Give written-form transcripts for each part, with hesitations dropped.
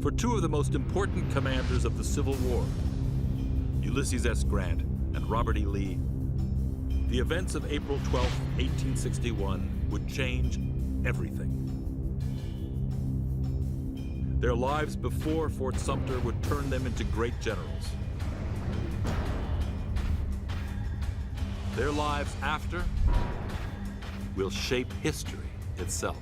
for two of the most important commanders of the Civil War, Ulysses S. Grant and Robert E. Lee, the events of April 12, 1861 would change everything. Their lives before Fort Sumter would turn them into great generals. Their lives after will shape history itself.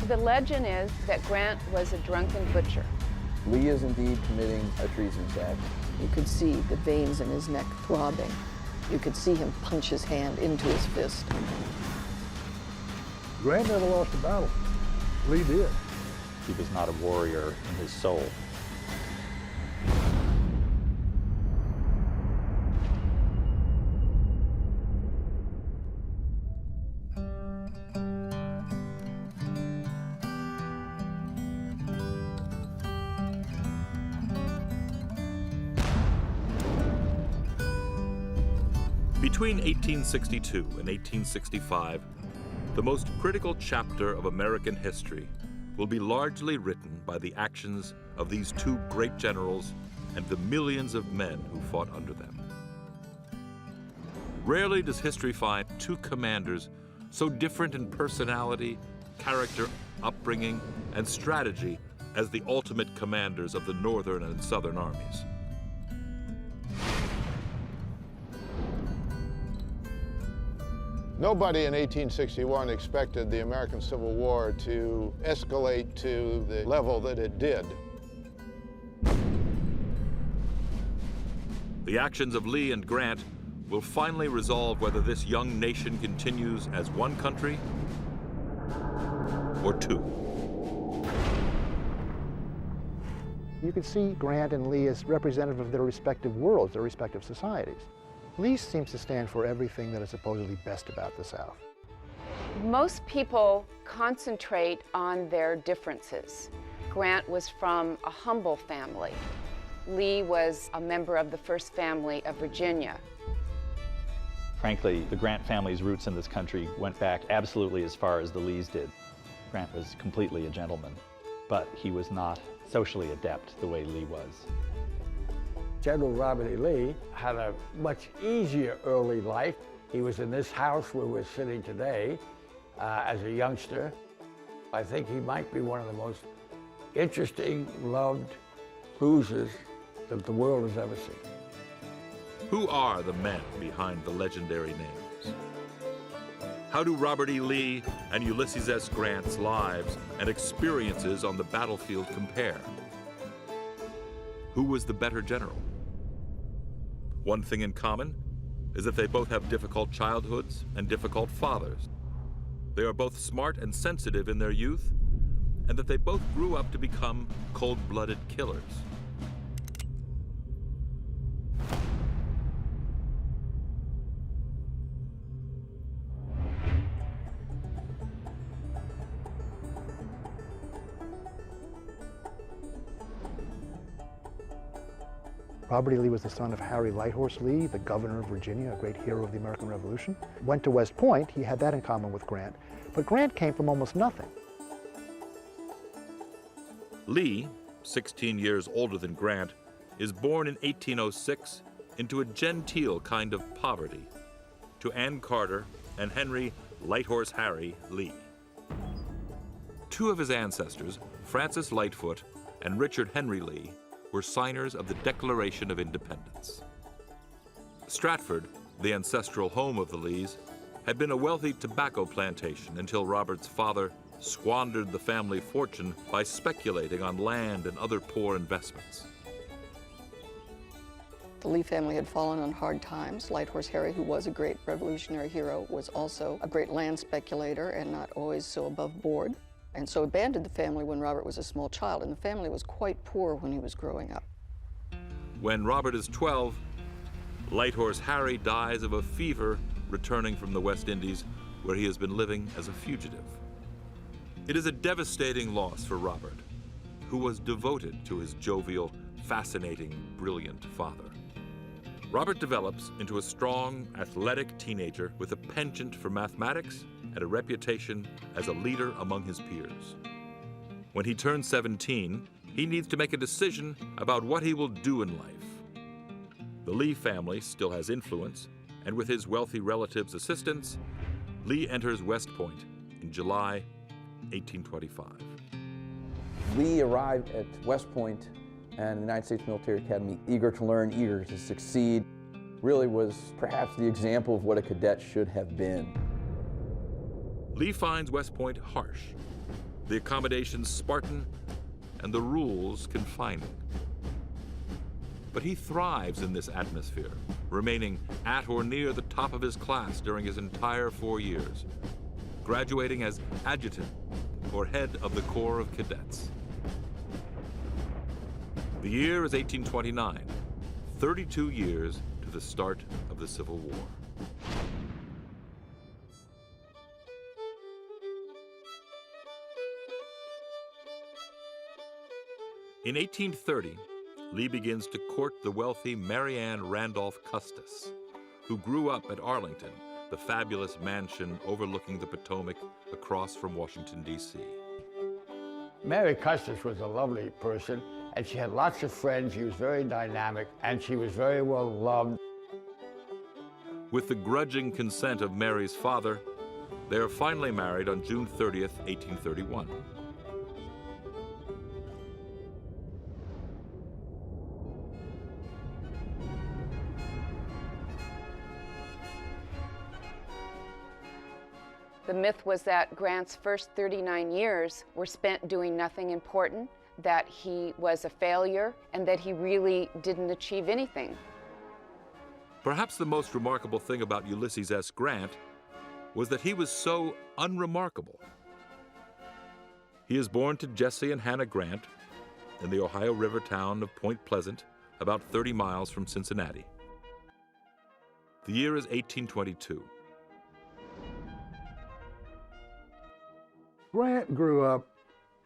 The legend is that Grant was a drunken butcher. Lee is indeed committing a treasonous act. You could see the veins in his neck throbbing. You could see him punch his hand into his fist. Grant never lost a battle. Lee did. He was not a warrior in his soul. Between 1862 and 1865, the most critical chapter of American history will be largely written by the actions of these two great generals and the millions of men who fought under them. Rarely does history find two commanders so different in personality, character, upbringing, and strategy as the ultimate commanders of the Northern and Southern armies. Nobody in 1861 expected the American Civil War to escalate to the level that it did. The actions of Lee and Grant will finally resolve whether this young nation continues as one country or two. You can see Grant and Lee as representative of their respective worlds, their respective societies. Lee seems to stand for everything that is supposedly best about the South. Most people concentrate on their differences. Grant was from a humble family. Lee was a member of the first family of Virginia. Frankly, the Grant family's roots in this country went back absolutely as far as the Lees did. Grant was completely a gentleman, but he was not socially adept the way Lee was. General Robert E. Lee had a much easier early life. He was in this house where we're sitting today as a youngster. I think he might be one of the most interesting, loved cruisers that the world has ever seen. Who are the men behind the legendary names? How do Robert E. Lee and Ulysses S. Grant's lives and experiences on the battlefield compare? Who was the better general? One thing in common is that they both have difficult childhoods and difficult fathers. They are both smart and sensitive in their youth, and that they both grew up to become cold-blooded killers. Robert E. Lee was the son of Harry Lighthorse Lee, the governor of Virginia, a great hero of the American Revolution. Went to West Point, he had that in common with Grant, but Grant came from almost nothing. Lee, 16 years older than Grant, is born in 1806 into a genteel kind of poverty to Ann Carter and Henry Lighthorse Harry Lee. Two of his ancestors, Francis Lightfoot and Richard Henry Lee, were signers of the Declaration of Independence. Stratford, the ancestral home of the Lees, had been a wealthy tobacco plantation until Robert's father squandered the family fortune by speculating on land and other poor investments. The Lee family had fallen on hard times. Lighthorse Harry, who was a great revolutionary hero, was also a great land speculator and not always so above board. And so abandoned the family when Robert was a small child, and the family was quite poor when he was growing up. When Robert is 12, Lighthorse Harry dies of a fever returning from the West Indies, where he has been living as a fugitive. It is a devastating loss for Robert, who was devoted to his jovial, fascinating, brilliant father. Robert develops into a strong, athletic teenager with a penchant for mathematics and a reputation as a leader among his peers. When he turns 17, he needs to make a decision about what he will do in life. The Lee family still has influence, and with his wealthy relatives' assistance, Lee enters West Point in July 1825. Lee arrived at West Point and the United States Military Academy eager to learn, eager to succeed. Really was perhaps the example of what a cadet should have been. Lee finds West Point harsh, the accommodations Spartan, and the rules confining. But he thrives in this atmosphere, remaining at or near the top of his class during his entire 4 years, graduating as adjutant or head of the Corps of Cadets. The year is 1829, 32 years to the start of the Civil War. In 1830, Lee begins to court the wealthy Mary Ann Randolph Custis, who grew up at Arlington, the fabulous mansion overlooking the Potomac across from Washington, D.C. Mary Custis was a lovely person, and she had lots of friends. She was very dynamic, and she was very well loved. With the grudging consent of Mary's father, they are finally married on June 30th, 1831. The myth was that Grant's first 39 years were spent doing nothing important, that he was a failure, and that he really didn't achieve anything. Perhaps the most remarkable thing about Ulysses S. Grant was that he was so unremarkable. He is born to Jesse and Hannah Grant in the Ohio River town of Point Pleasant, about 30 miles from Cincinnati. The year is 1822. Grant grew up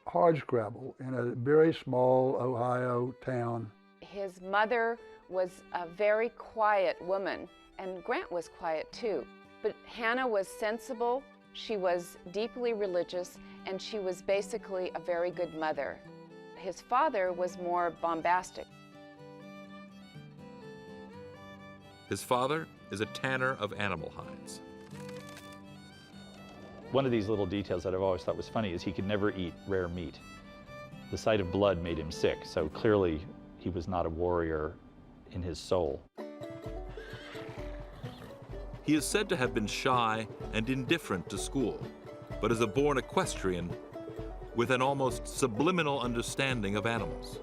hardscrabble in a very small Ohio town. His mother was a very quiet woman, and Grant was quiet too. But Hannah was sensible, she was deeply religious, and she was basically a very good mother. His father was more bombastic. His father is a tanner of animal hides. One of these little details that I've always thought was funny is he could never eat rare meat. The sight of blood made him sick, so clearly he was not a warrior in his soul. He is said to have been shy and indifferent to school, but is a born equestrian with an almost subliminal understanding of animals.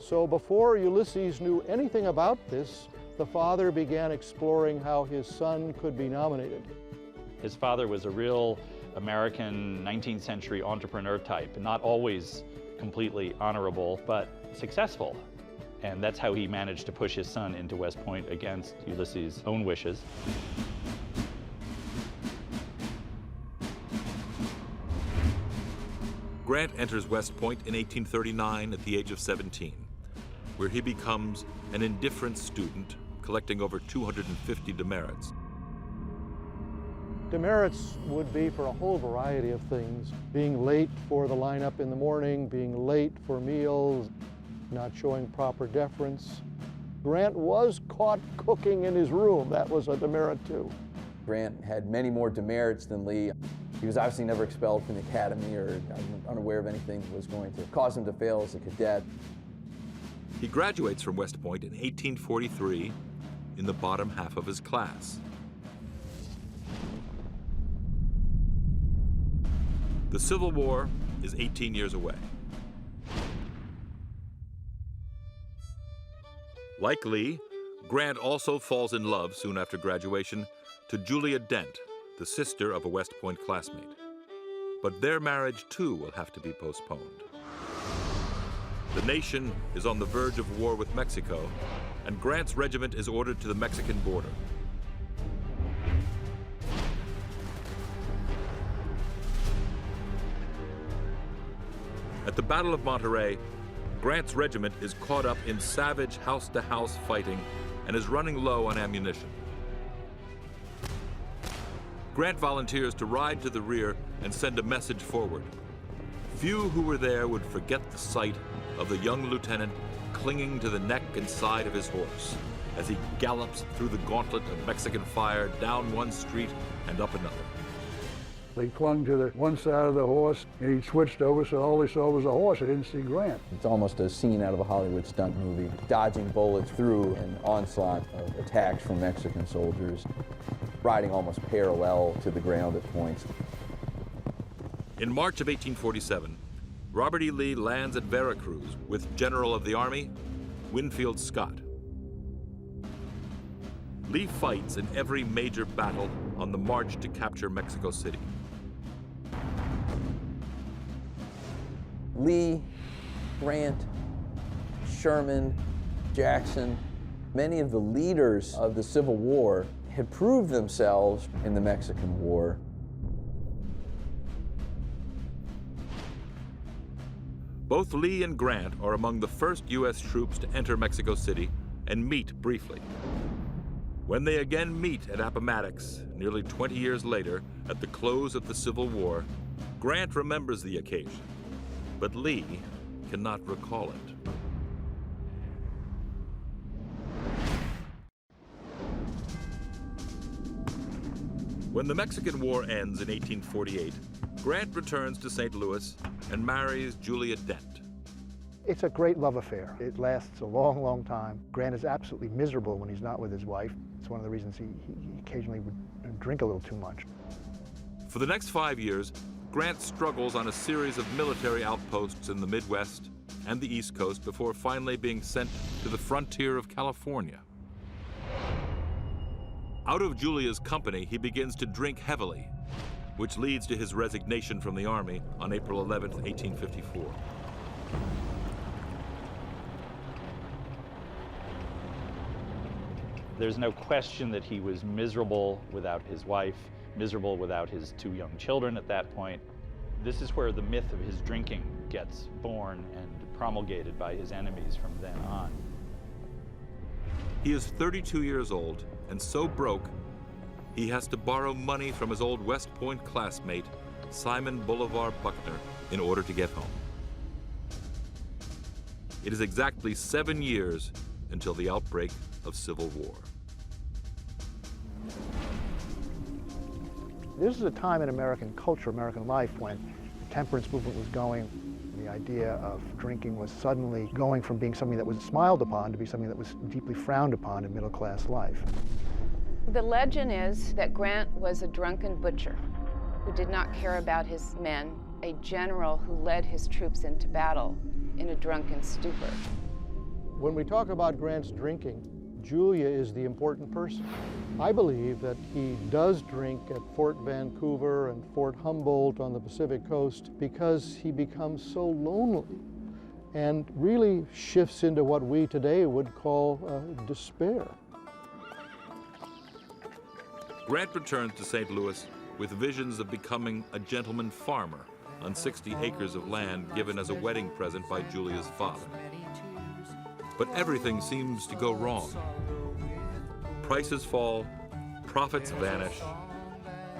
So before Ulysses knew anything about this, the father began exploring how his son could be nominated. His father was a real American 19th century entrepreneur type, not always completely honorable, but successful. And that's how he managed to push his son into West Point against Ulysses' own wishes. Grant enters West Point in 1839 at the age of 17, where he becomes an indifferent student, collecting over 250 demerits. Demerits would be for a whole variety of things. Being late for the lineup in the morning, being late for meals, not showing proper deference. Grant was caught cooking in his room. That was a demerit too. Grant had many more demerits than Lee. He was obviously never expelled from the academy or unaware of anything that was going to cause him to fail as a cadet. He graduates from West Point in 1843 in the bottom half of his class. The Civil War is 18 years away. Like Lee, Grant also falls in love soon after graduation to Julia Dent, the sister of a West Point classmate. But their marriage too will have to be postponed. The nation is on the verge of war with Mexico, and Grant's regiment is ordered to the Mexican border. At the Battle of Monterey, Grant's regiment is caught up in savage house-to-house fighting and is running low on ammunition. Grant volunteers to ride to the rear and send a message forward. Few who were there would forget the sight of the young lieutenant clinging to the neck and side of his horse as he gallops through the gauntlet of Mexican fire down one street and up another. They clung to the one side of the horse, and he switched over, so all they saw was a horse. They didn't see Grant. It's almost a scene out of a Hollywood stunt movie, dodging bullets through an onslaught of attacks from Mexican soldiers, riding almost parallel to the ground at points. In March of 1847, Robert E. Lee lands at Veracruz with General of the Army, Winfield Scott. Lee fights in every major battle on the march to capture Mexico City. Lee, Grant, Sherman, Jackson, many of the leaders of the Civil War had proved themselves in the Mexican War. Both Lee and Grant are among the first U.S. troops to enter Mexico City and meet briefly. When they again meet at Appomattox, nearly 20 years later, at the close of the Civil War, Grant remembers the occasion, but Lee cannot recall it. When the Mexican War ends in 1848, Grant returns to St. Louis and marries Julia Dent. It's a great love affair. It lasts a long, long time. Grant is absolutely miserable when he's not with his wife. It's one of the reasons he occasionally would drink a little too much. For the next 5 years, Grant struggles on a series of military outposts in the Midwest and the East Coast before finally being sent to the frontier of California. Out of Julia's company, he begins to drink heavily, which leads to his resignation from the Army on April 11, 1854. There's no question that he was miserable without his wife, miserable without his 2 young children at that point. This is where the myth of his drinking gets born and promulgated by his enemies from then on. He is 32 years old and so broke, he has to borrow money from his old West Point classmate, Simon Bolivar Buckner, in order to get home. It is exactly 7 years until the outbreak of Civil War. This is a time in American culture, American life, when the temperance movement was going. The idea of drinking was suddenly going from being something that was smiled upon to be something that was deeply frowned upon in middle-class life. The legend is that Grant was a drunken butcher who did not care about his men, a general who led his troops into battle in a drunken stupor. When we talk about Grant's drinking, Julia is the important person. I believe that he does drink at Fort Vancouver and Fort Humboldt on the Pacific coast because he becomes so lonely and really shifts into what we today would call despair. Grant returns to St. Louis with visions of becoming a gentleman farmer on 60 acres of land given as a wedding present by Julia's father. But everything seems to go wrong. Prices fall, profits vanish.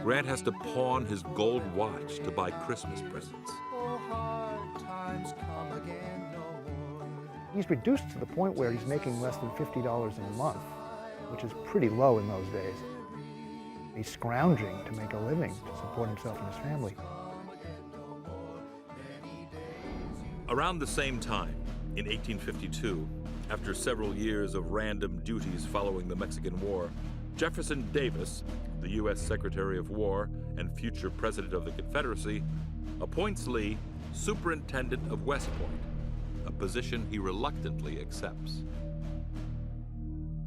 Grant has to pawn his gold watch to buy Christmas presents. He's reduced to the point where he's making less than $50 a month, which is pretty low in those days. He's scrounging to make a living to support himself and his family. Around the same time, in 1852, after several years of random duties following the Mexican War, Jefferson Davis, the U.S. Secretary of War and future President of the Confederacy, appoints Lee Superintendent of West Point, a position he reluctantly accepts.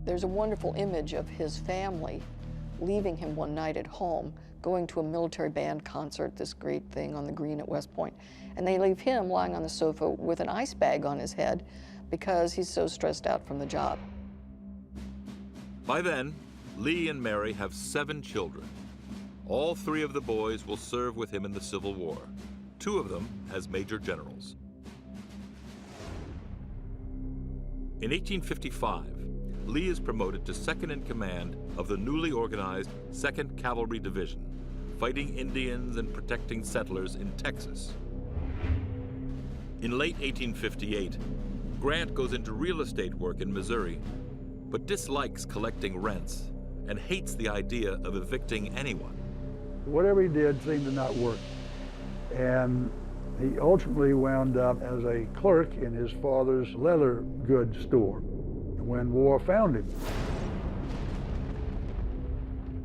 There's a wonderful image of his family leaving him one night at home, going to a military band concert, this great thing on the green at West Point, and they leave him lying on the sofa with an ice bag on his head because he's so stressed out from the job. By then, Lee and Mary have 7 children. All 3 of the boys will serve with him in the Civil War, 2 of them as major generals. In 1855, Lee is promoted to second in command of the newly organized 2nd Cavalry Division, fighting Indians and protecting settlers in Texas. In late 1858, Grant goes into real estate work in Missouri, but dislikes collecting rents and hates the idea of evicting anyone. Whatever he did seemed to not work. And he ultimately wound up as a clerk in his father's leather goods store when war found him.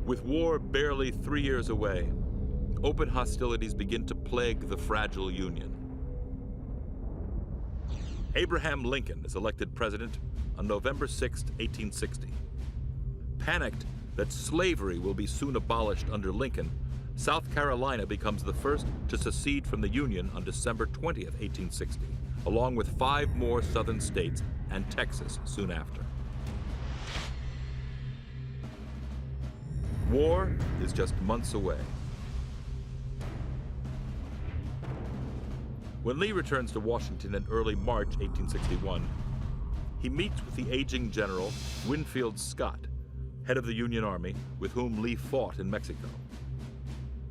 With war barely 3 years away, open hostilities begin to plague the fragile Union. Abraham Lincoln is elected president on November 6, 1860. Panicked that slavery will be soon abolished under Lincoln, South Carolina becomes the first to secede from the Union on December 20, 1860, along with 5 more southern states and Texas soon after. War is just months away. When Lee returns to Washington in early March 1861, he meets with the aging General Winfield Scott, head of the Union Army, with whom Lee fought in Mexico.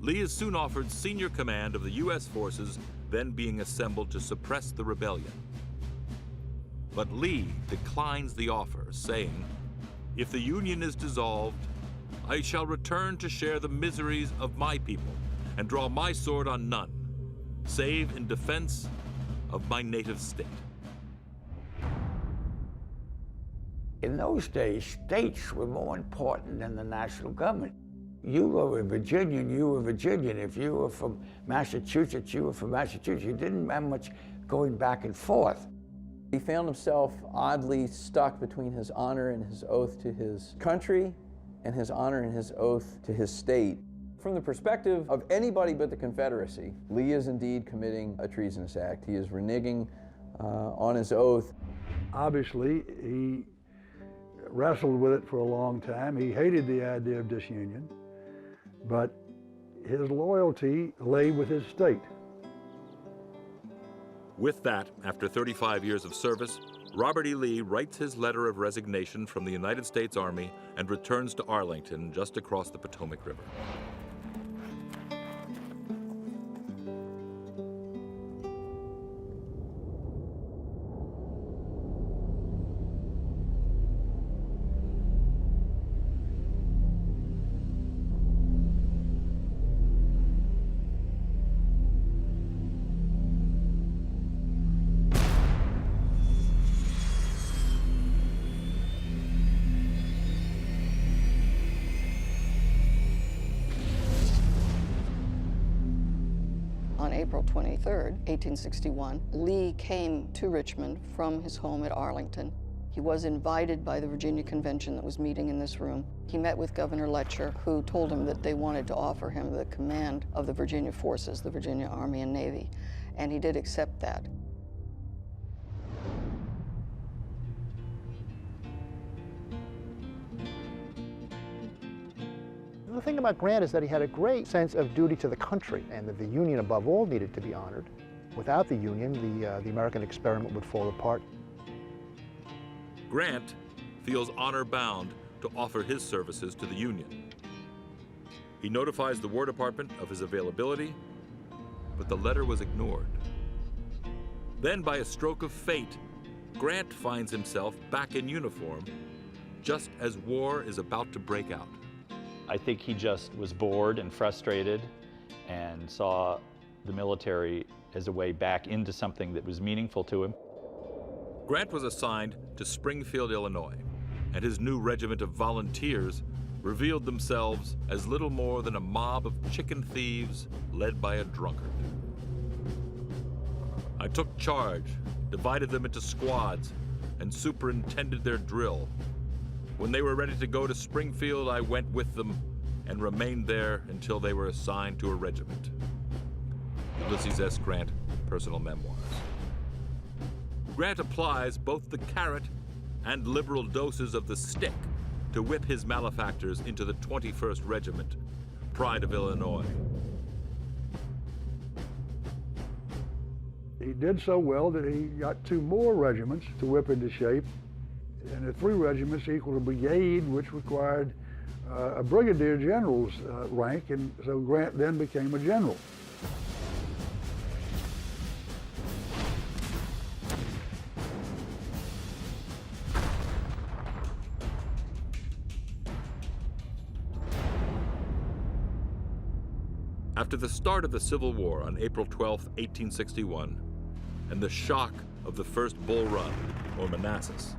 Lee is soon offered senior command of the U.S. forces then being assembled to suppress the rebellion. But Lee declines the offer, saying, "If the Union is dissolved, I shall return to share the miseries of my people and draw my sword on none, save in defense of my native state." In those days, states were more important than the national government. You were a Virginian, you were Virginian. If you were from Massachusetts, you were from Massachusetts. You didn't have much going back and forth. He found himself oddly stuck between his honor and his oath to his country and his honor and his oath to his state. From the perspective of anybody but the Confederacy, Lee is indeed committing a treasonous act. He is reneging on his oath. Obviously, he wrestled with it for a long time. He hated the idea of disunion, but his loyalty lay with his state. With that, after 35 years of service, Robert E. Lee writes his letter of resignation from the United States Army and returns to Arlington, just across the Potomac River. On April 23rd, 1861, Lee came to Richmond from his home at Arlington. He was invited by the Virginia Convention that was meeting in this room. He met with Governor Letcher, who told him that they wanted to offer him the command of the Virginia forces, the Virginia Army and Navy, and he did accept that. The thing about Grant is that he had a great sense of duty to the country, and that the Union above all needed to be honored. Without the Union, the American experiment would fall apart. Grant feels honor-bound to offer his services to the Union. He notifies the War Department of his availability, but the letter was ignored. Then, by a stroke of fate, Grant finds himself back in uniform just as war is about to break out. I think he just was bored and frustrated and saw the military as a way back into something that was meaningful to him. Grant was assigned to Springfield, Illinois, and his new regiment of volunteers revealed themselves as little more than a mob of chicken thieves led by a drunkard. I took charge, divided them into squads, and superintended their drill. When they were ready to go to Springfield, I went with them and remained there until they were assigned to a regiment. Ulysses S. Grant, Personal Memoirs. Grant applies both the carrot and liberal doses of the stick to whip his malefactors into the 21st Regiment, Pride of Illinois. He did so well that he got 2 more regiments to whip into shape And the 3 regiments equal a brigade, which required a brigadier general's rank, and so Grant then became a general. After the start of the Civil War on April 12, 1861, and the shock of the First Bull Run, or Manassas,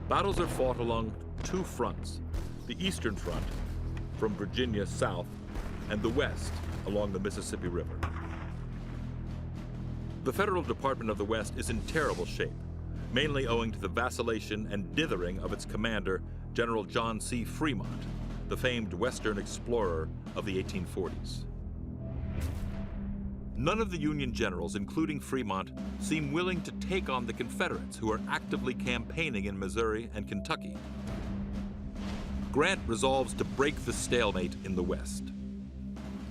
battles are fought along 2 fronts: the Eastern Front, from Virginia south, and the West, along the Mississippi River. The Federal Department of the West is in terrible shape, mainly owing to the vacillation and dithering of its commander, General John C. Fremont, the famed Western explorer of the 1840s. None of the Union generals, including Fremont, seem willing to take on the Confederates, who are actively campaigning in Missouri and Kentucky. Grant resolves to break the stalemate in the West.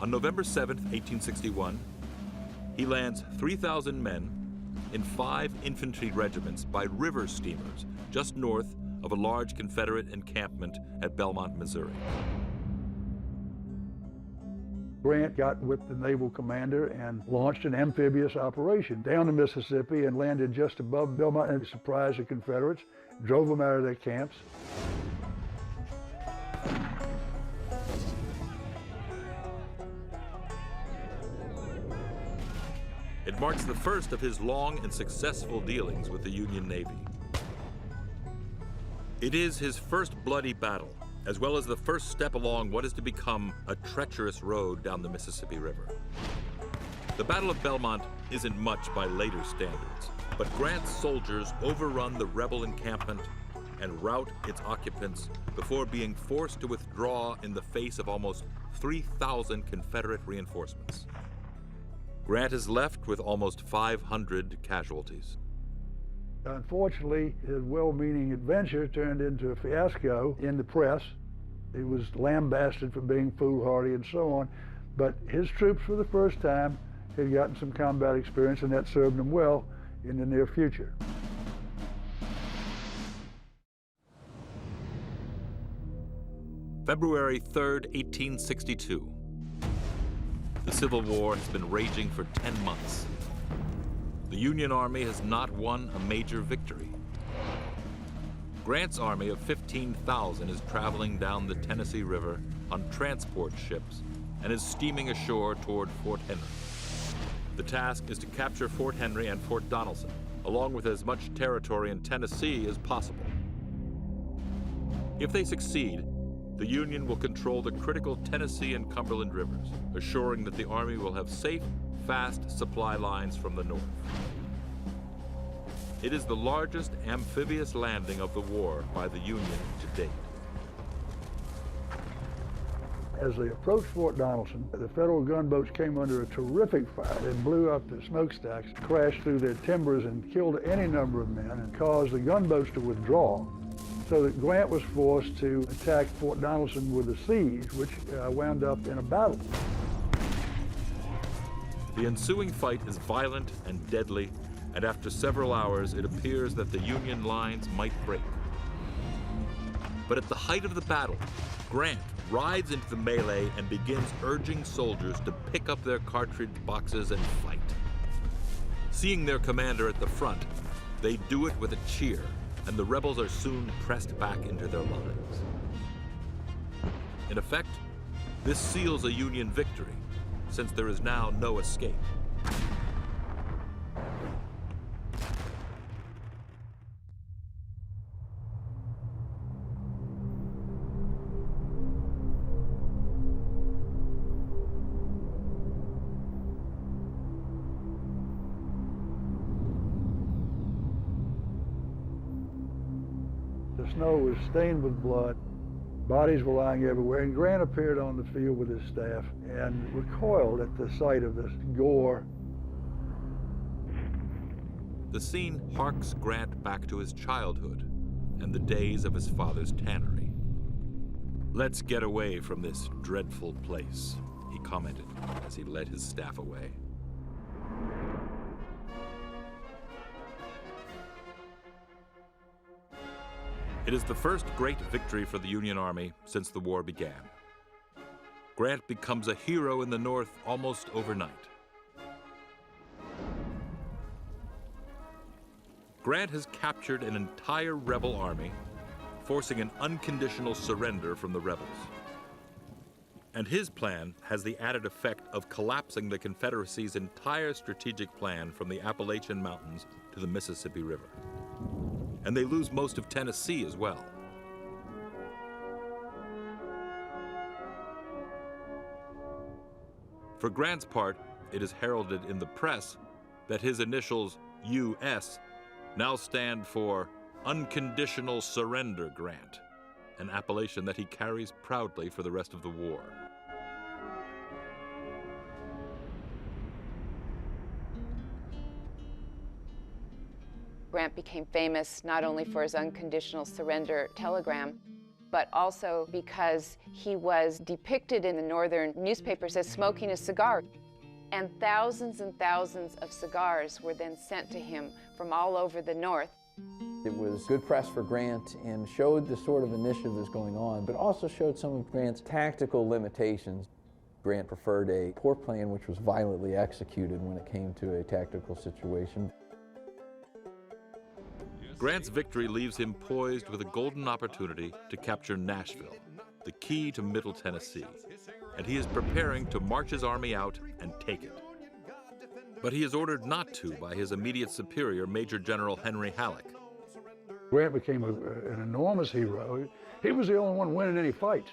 On November 7, 1861, he lands 3,000 men in 5 infantry regiments by river steamers just north of a large Confederate encampment at Belmont, Missouri. Grant got with the naval commander and launched an amphibious operation down the Mississippi and landed just above Belmont and surprised the Confederates, drove them out of their camps. It marks the first of his long and successful dealings with the Union Navy. It is his first bloody battle, as well as the first step along what is to become a treacherous road down the Mississippi River. The Battle of Belmont isn't much by later standards, but Grant's soldiers overrun the rebel encampment and rout its occupants before being forced to withdraw in the face of almost 3,000 Confederate reinforcements. Grant is left with almost 500 casualties. Unfortunately, his well-meaning adventure turned into a fiasco in the press. He was lambasted for being foolhardy and so on, but his troops for the first time had gotten some combat experience, and that served them well in the near future. February 3rd, 1862. The Civil War has been raging for 10 months. The Union Army has not won a major victory. Grant's army of 15,000 is traveling down the Tennessee River on transport ships and is steaming ashore toward Fort Henry. The task is to capture Fort Henry and Fort Donelson, along with as much territory in Tennessee as possible. If they succeed, the Union will control the critical Tennessee and Cumberland rivers, assuring that the Army will have safe, fast supply lines from the north. It is the largest amphibious landing of the war by the Union to date. As they approached Fort Donelson, the Federal gunboats came under a terrific fire. They blew up the smokestacks, crashed through their timbers, and killed any number of men and caused the gunboats to withdraw, so that Grant was forced to attack Fort Donelson with a siege, which wound up in a battle. The ensuing fight is violent and deadly, and after several hours, it appears that the Union lines might break. But at the height of the battle, Grant rides into the melee and begins urging soldiers to pick up their cartridge boxes and fight. Seeing their commander at the front, they do it with a cheer, and the rebels are soon pressed back into their lines. In effect, this seals a Union victory, since there is now no escape. The snow was stained with blood. Bodies were lying everywhere, and Grant appeared on the field with his staff and recoiled at the sight of this gore. The scene harks Grant back to his childhood and the days of his father's tannery. "Let's get away from this dreadful place," he commented as he led his staff away. It is the first great victory for the Union Army since the war began. Grant becomes a hero in the North almost overnight. Grant has captured an entire rebel army, forcing an unconditional surrender from the rebels. And his plan has the added effect of collapsing the Confederacy's entire strategic plan from the Appalachian Mountains to the Mississippi River. And they lose most of Tennessee as well. For Grant's part, it is heralded in the press that his initials, U.S., now stand for Unconditional Surrender Grant, an appellation that he carries proudly for the rest of the war. Grant became famous not only for his unconditional surrender telegram, but also because he was depicted in the northern newspapers as smoking a cigar. And thousands of cigars were then sent to him from all over the North. It was good press for Grant and showed the sort of initiative that's going on, but also showed some of Grant's tactical limitations. Grant preferred a poor plan which was violently executed when it came to a tactical situation. Grant's victory leaves him poised with a golden opportunity to capture Nashville, the key to Middle Tennessee, and he is preparing to march his army out and take it. But he is ordered not to by his immediate superior, Major General Henry Halleck. Grant became an enormous hero. He was the only one winning any fights.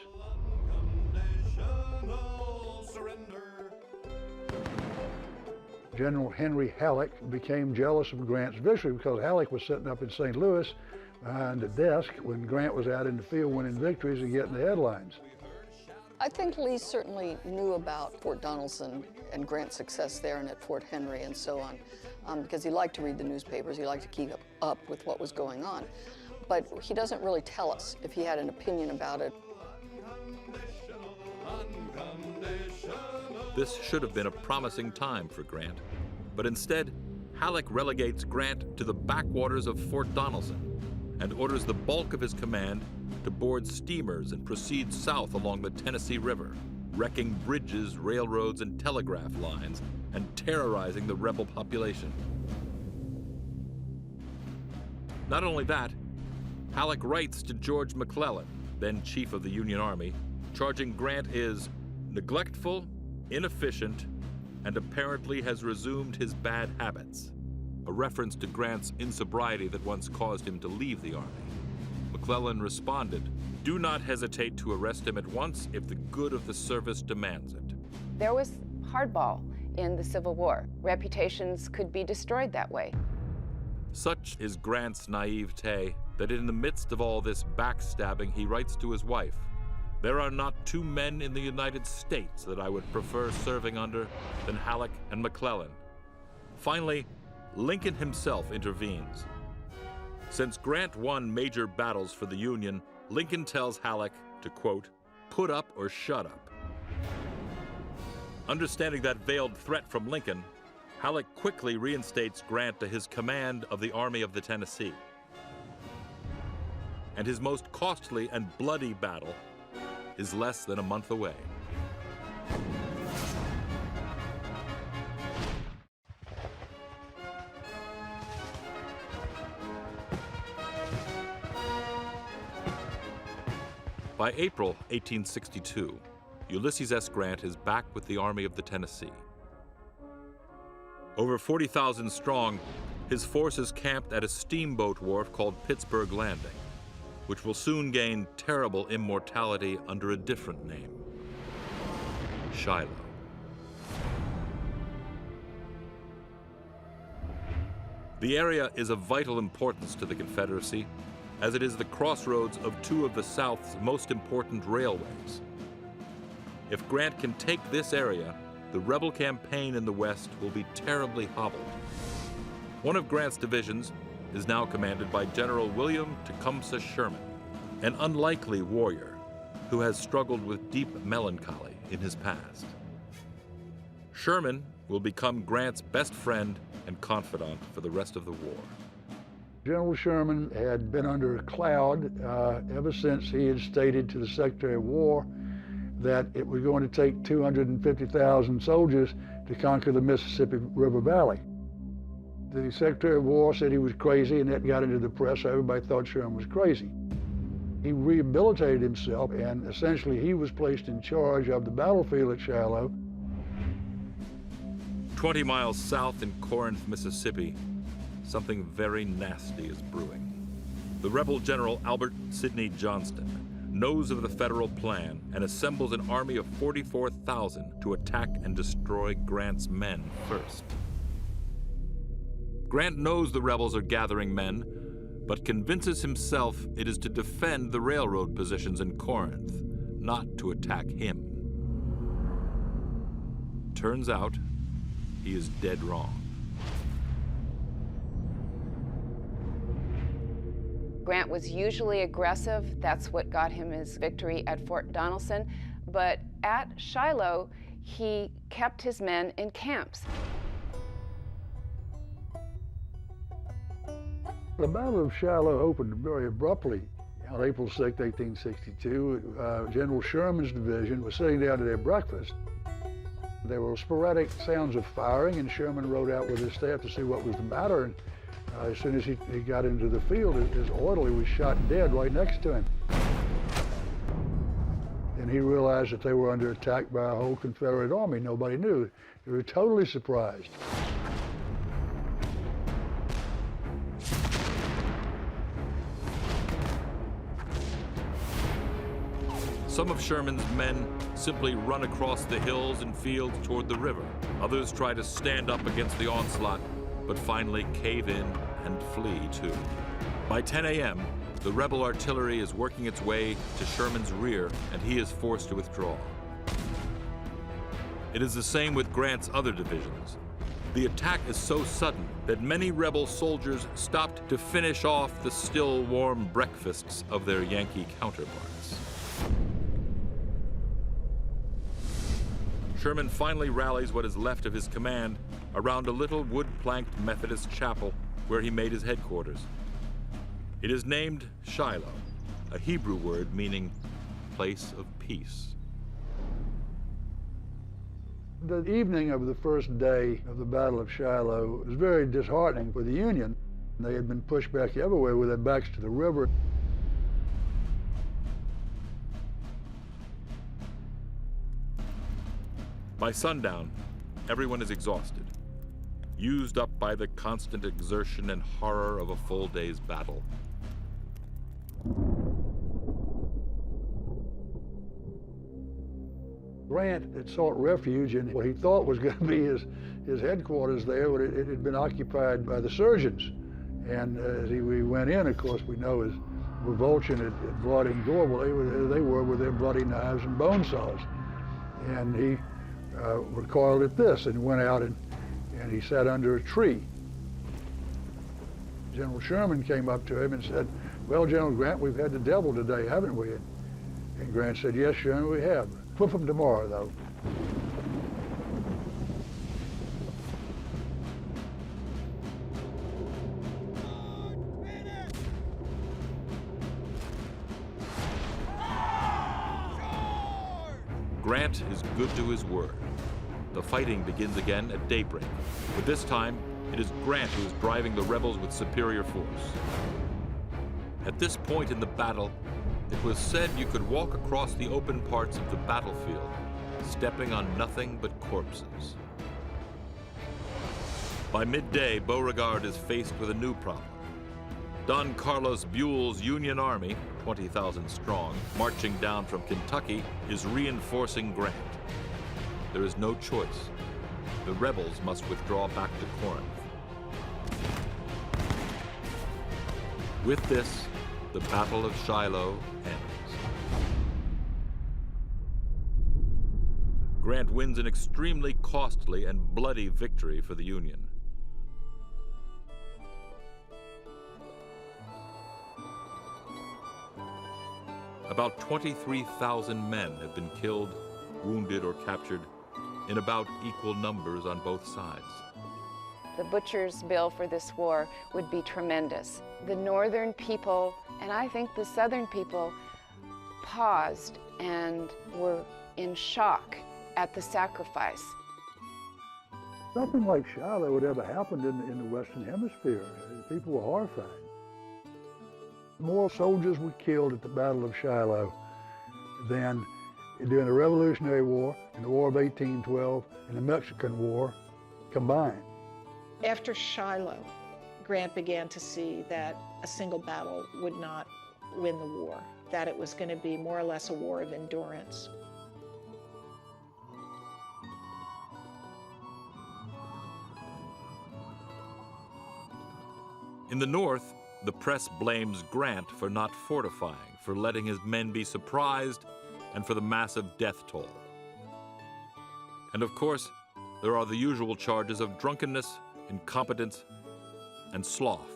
General Henry Halleck became jealous of Grant's victory because Halleck was sitting up in St. Louis behind a desk when Grant was out in the field winning victories and getting the headlines. I think Lee certainly knew about Fort Donelson and Grant's success there and at Fort Henry and so on, because he liked to read the newspapers, he liked to keep up with what was going on. But he doesn't really tell us if he had an opinion about it. This should have been a promising time for Grant, but instead, Halleck relegates Grant to the backwaters of Fort Donelson and orders the bulk of his command to board steamers and proceed south along the Tennessee River, wrecking bridges, railroads, and telegraph lines, and terrorizing the rebel population. Not only that, Halleck writes to George McClellan, then chief of the Union Army, charging Grant is neglectful, inefficient, and apparently has resumed his bad habits, a reference to Grant's insobriety that once caused him to leave the Army. McClellan responded, "Do not hesitate to arrest him at once if the good of the service demands it." There was hardball in the Civil War. Reputations could be destroyed that way. Such is Grant's naivete that in the midst of all this backstabbing, he writes to his wife, "There are not two men in the United States that I would prefer serving under than Halleck and McClellan." Finally, Lincoln himself intervenes. Since Grant won major battles for the Union, Lincoln tells Halleck to, quote, "put up or shut up." Understanding that veiled threat from Lincoln, Halleck quickly reinstates Grant to his command of the Army of the Tennessee. And his most costly and bloody battle is less than a month away. By April 1862, Ulysses S. Grant is back with the Army of the Tennessee. Over 40,000 strong, his forces camped at a steamboat wharf called Pittsburgh Landing, which will soon gain terrible immortality under a different name, Shiloh. The area is of vital importance to the Confederacy, as it is the crossroads of two of the South's most important railways. If Grant can take this area, the rebel campaign in the West will be terribly hobbled. One of Grant's divisions is now commanded by General William Tecumseh Sherman, an unlikely warrior who has struggled with deep melancholy in his past. Sherman will become Grant's best friend and confidant for the rest of the war. General Sherman had been under a cloud ever since he had stated to the Secretary of War that it was going to take 250,000 soldiers to conquer the Mississippi River Valley. The Secretary of War said he was crazy, and that got into the press, so everybody thought Sherman was crazy. He rehabilitated himself, and essentially he was placed in charge of the battlefield at Shiloh. 20 miles south in Corinth, Mississippi, something very nasty is brewing. The rebel general Albert Sidney Johnston knows of the federal plan and assembles an army of 44,000 to attack and destroy Grant's men first. Grant knows the rebels are gathering men, but convinces himself it is to defend the railroad positions in Corinth, not to attack him. Turns out, he is dead wrong. Grant was usually aggressive. That's what got him his victory at Fort Donelson. But at Shiloh, he kept his men in camps. The Battle of Shiloh opened very abruptly. On April 6, 1862, General Sherman's division was sitting down to their breakfast. There were sporadic sounds of firing, and Sherman rode out with his staff to see what was the matter. And as soon as he got into the field, his orderly was shot dead right next to him. And he realized that they were under attack by a whole Confederate army. Nobody knew. They were totally surprised. Some of Sherman's men simply run across the hills and fields toward the river. Others try to stand up against the onslaught, but finally cave in and flee too. By 10 a.m., the rebel artillery is working its way to Sherman's rear, and he is forced to withdraw. It is the same with Grant's other divisions. The attack is so sudden that many rebel soldiers stopped to finish off the still warm breakfasts of their Yankee counterparts. Sherman finally rallies what is left of his command around a little wood-planked Methodist chapel where he made his headquarters. It is named Shiloh, a Hebrew word meaning place of peace. The evening of the first day of the Battle of Shiloh was very disheartening for the Union. They had been pushed back everywhere with their backs to the river. By sundown, everyone is exhausted, used up by the constant exertion and horror of a full day's battle. Grant had sought refuge in what he thought was going to be his headquarters there, but it had been occupied by the surgeons. And as we went in, of course, we know his revulsion had brought in Gorble. They were with their bloody knives and bone saws. And he recoiled at this and went out and he sat under a tree. General Sherman came up to him and said, "Well, General Grant, we've had the devil today, haven't we?" And Grant said, "Yes, Sherman, we have. Whip him tomorrow, though." Grant is good to his word. The fighting begins again at daybreak, but this time it is Grant who is driving the rebels with superior force. At this point in the battle, it was said you could walk across the open parts of the battlefield, stepping on nothing but corpses. By midday, Beauregard is faced with a new problem. Don Carlos Buell's Union Army, 20,000 strong, marching down from Kentucky, is reinforcing Grant. There is no choice. The rebels must withdraw back to Corinth. With this, the Battle of Shiloh ends. Grant wins an extremely costly and bloody victory for the Union. About 23,000 men have been killed, wounded, or captured in about equal numbers on both sides. The butcher's bill for this war would be tremendous. The northern people, and I think the southern people, paused and were in shock at the sacrifice. Nothing like Shiloh would ever happened in the Western Hemisphere. People were horrified. More soldiers were killed at the Battle of Shiloh than during the Revolutionary War, and the War of 1812, and the Mexican War combined. After Shiloh, Grant began to see that a single battle would not win the war, that it was going to be more or less a war of endurance. In the North, the press blames Grant for not fortifying, for letting his men be surprised, and for the massive death toll. And of course, there are the usual charges of drunkenness, incompetence, and sloth.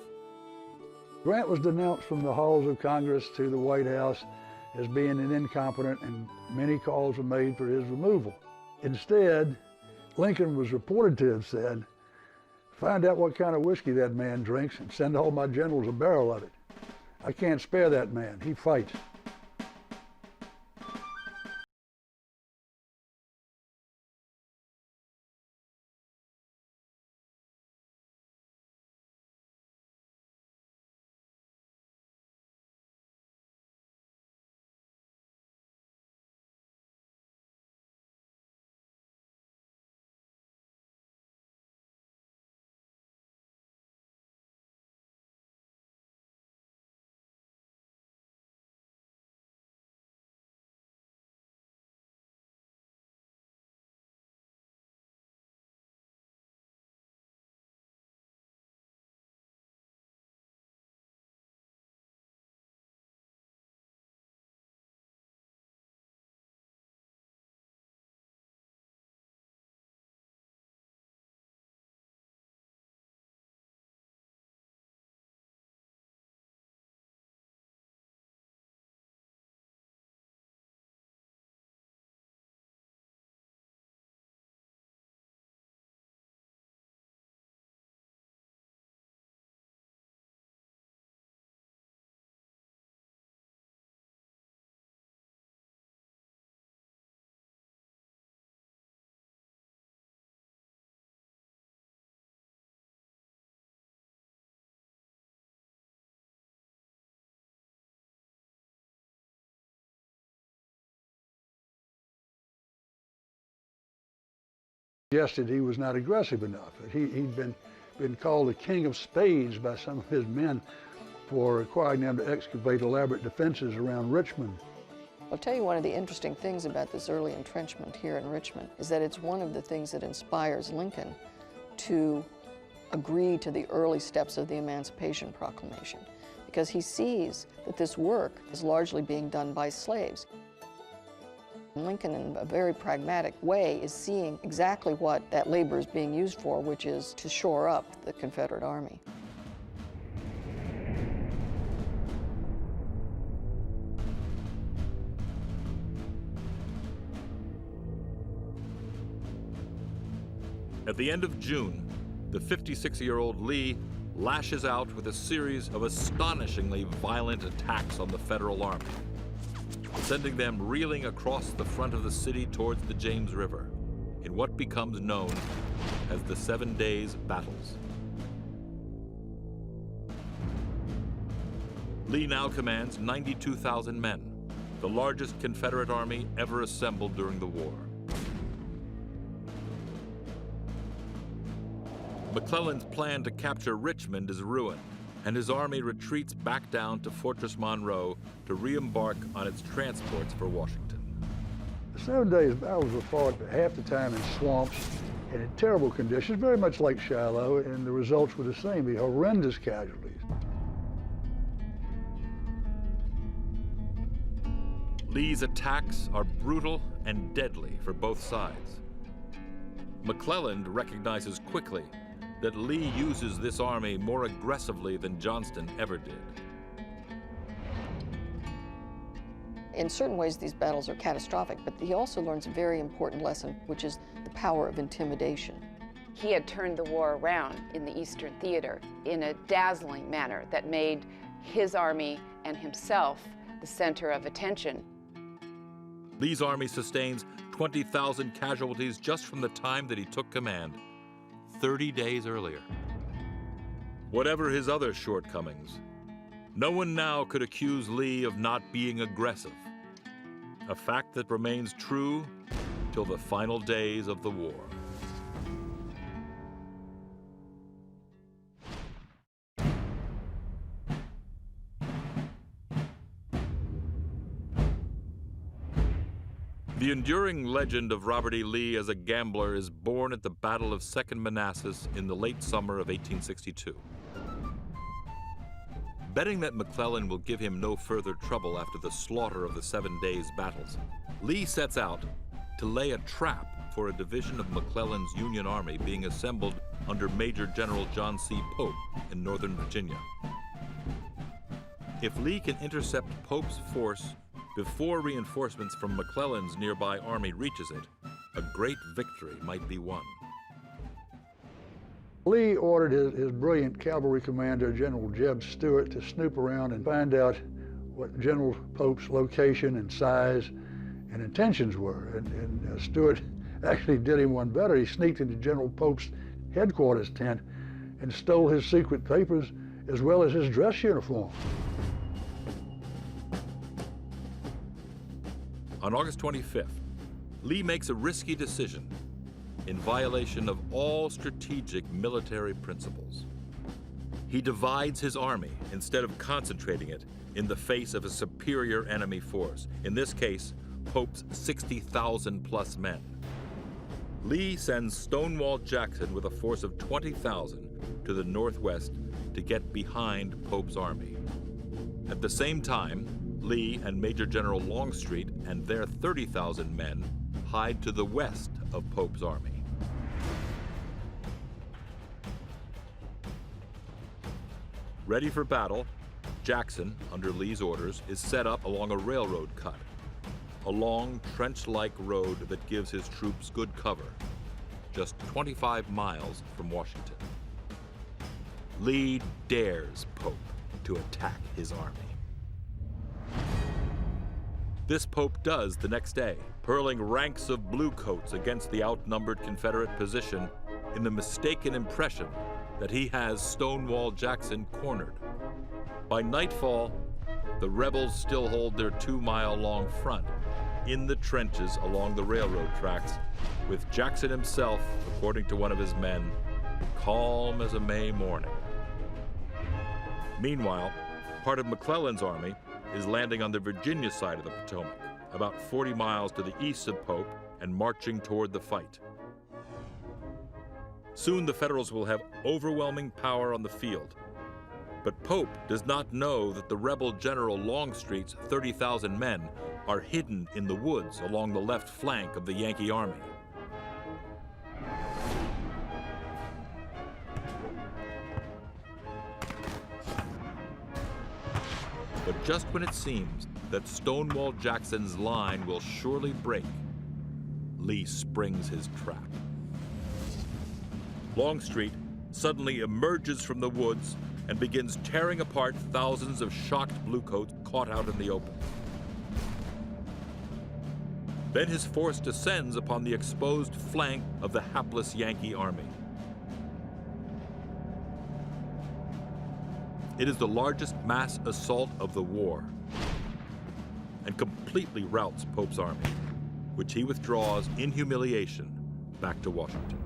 Grant was denounced from the halls of Congress to the White House as being an incompetent, and many calls were made for his removal. Instead, Lincoln was reported to have said, "Find out what kind of whiskey that man drinks and send all my generals a barrel of it. I can't spare that man. He fights." Suggested he was not aggressive enough. He'd been called the king of spades by some of his men for requiring them to excavate elaborate defenses around Richmond. I'll tell you one of the interesting things about this early entrenchment here in Richmond is that it's one of the things that inspires Lincoln to agree to the early steps of the Emancipation Proclamation, because he sees that this work is largely being done by slaves. Lincoln, in a very pragmatic way, is seeing exactly what that labor is being used for, which is to shore up the Confederate Army. At the end of June, the 56-year-old Lee lashes out with a series of astonishingly violent attacks on the Federal Army, sending them reeling across the front of the city towards the James River in what becomes known as the 7 Days Battles. Lee now commands 92,000 men, the largest Confederate army ever assembled during the war. McClellan's plan to capture Richmond is ruined, and his army retreats back down to Fortress Monroe to re-embark on its transports for Washington. The 7 Days battles were fought half the time in swamps and in terrible conditions, very much like Shiloh, and the results were the same, the horrendous casualties. Lee's attacks are brutal and deadly for both sides. McClellan recognizes quickly that Lee uses this army more aggressively than Johnston ever did. In certain ways, these battles are catastrophic, but he also learns a very important lesson, which is the power of intimidation. He had turned the war around in the Eastern Theater in a dazzling manner that made his army and himself the center of attention. Lee's army sustains 20,000 casualties just from the time that he took command, 30 days earlier. Whatever his other shortcomings, no one now could accuse Lee of not being aggressive, a fact that remains true till the final days of the war. The enduring legend of Robert E. Lee as a gambler is born at the Battle of Second Manassas in the late summer of 1862. Betting that McClellan will give him no further trouble after the slaughter of the 7 days' battles, Lee sets out to lay a trap for a division of McClellan's Union Army being assembled under Major General John C. Pope in Northern Virginia. If Lee can intercept Pope's force before reinforcements from McClellan's nearby army reaches it, a great victory might be won. Lee ordered his brilliant cavalry commander, General Jeb Stuart, to snoop around and find out what General Pope's location and size and intentions were. And Stuart actually did him one better. He sneaked into General Pope's headquarters tent and stole his secret papers as well as his dress uniform. On August 25th, Lee makes a risky decision in violation of all strategic military principles. He divides his army instead of concentrating it in the face of a superior enemy force, in this case, Pope's 60,000 plus men. Lee sends Stonewall Jackson with a force of 20,000 to the northwest to get behind Pope's army. At the same time, Lee and Major General Longstreet and their 30,000 men hide to the west of Pope's army. Ready for battle, Jackson, under Lee's orders, is set up along a railroad cut, a long trench-like road that gives his troops good cover, just 25 miles from Washington. Lee dares Pope to attack his army. This Pope does the next day, hurling ranks of bluecoats against the outnumbered Confederate position in the mistaken impression that he has Stonewall Jackson cornered. By nightfall, the rebels still hold their 2-mile-long front in the trenches along the railroad tracks, with Jackson himself, according to one of his men, calm as a May morning. Meanwhile, part of McClellan's army is landing on the Virginia side of the Potomac, about 40 miles to the east of Pope and marching toward the fight. Soon the Federals will have overwhelming power on the field. But Pope does not know that the rebel General Longstreet's 30,000 men are hidden in the woods along the left flank of the Yankee army. But just when it seems that Stonewall Jackson's line will surely break, Lee springs his trap. Longstreet suddenly emerges from the woods and begins tearing apart thousands of shocked bluecoats caught out in the open. Then his force descends upon the exposed flank of the hapless Yankee army. It is the largest mass assault of the war and completely routs Pope's army, which he withdraws in humiliation back to Washington.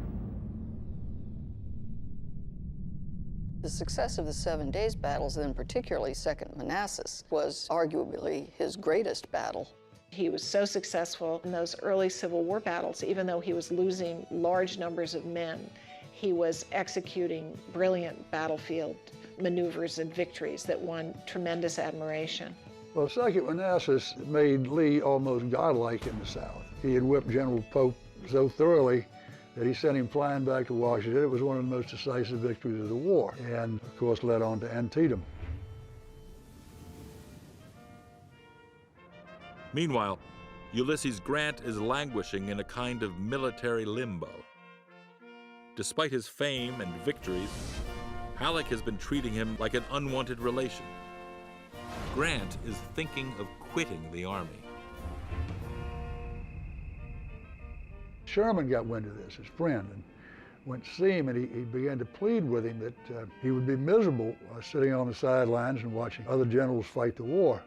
The success of the 7 days battles, and particularly Second Manassas, was arguably his greatest battle. He was so successful in those early Civil War battles, even though he was losing large numbers of men, he was executing brilliant battlefield maneuvers and victories that won tremendous admiration. Well, Second Manassas made Lee almost godlike in the South. He had whipped General Pope so thoroughly that he sent him flying back to Washington. It was one of the most decisive victories of the war, and of course led on to Antietam. Meanwhile, Ulysses Grant is languishing in a kind of military limbo. Despite his fame and victories, Halleck has been treating him like an unwanted relation. Grant is thinking of quitting the Army. Sherman got wind of this, his friend, and went to see him, and he began to plead with him that he would be miserable sitting on the sidelines and watching other generals fight the war.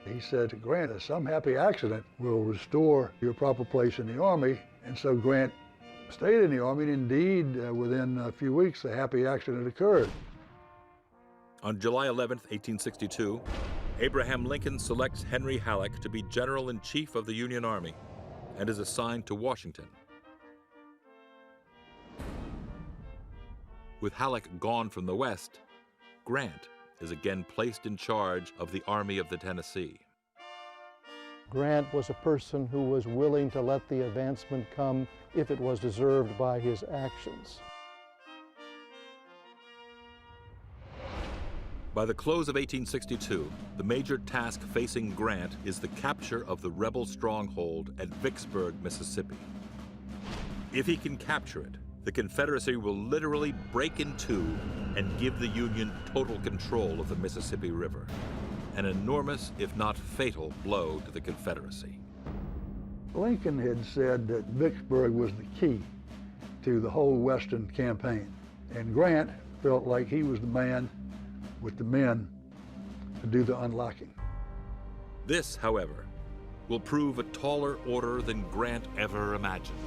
He said to Grant, some happy accident will restore your proper place in the Army. And so Grant stayed in the Army, and indeed, within a few weeks, the happy accident occurred. On July 11, 1862, Abraham Lincoln selects Henry Halleck to be General-in-Chief of the Union Army and is assigned to Washington. With Halleck gone from the West, Grant is again placed in charge of the Army of the Tennessee. Grant was a person who was willing to let the advancement come if it was deserved by his actions. By the close of 1862, the major task facing Grant is the capture of the rebel stronghold at Vicksburg, Mississippi. If he can capture it, the Confederacy will literally break in two and give the Union total control of the Mississippi River, an enormous, if not fatal, blow to the Confederacy. Lincoln had said that Vicksburg was the key to the whole Western campaign, and Grant felt like he was the man with the men to do the unlocking. This, however, will prove a taller order than Grant ever imagined.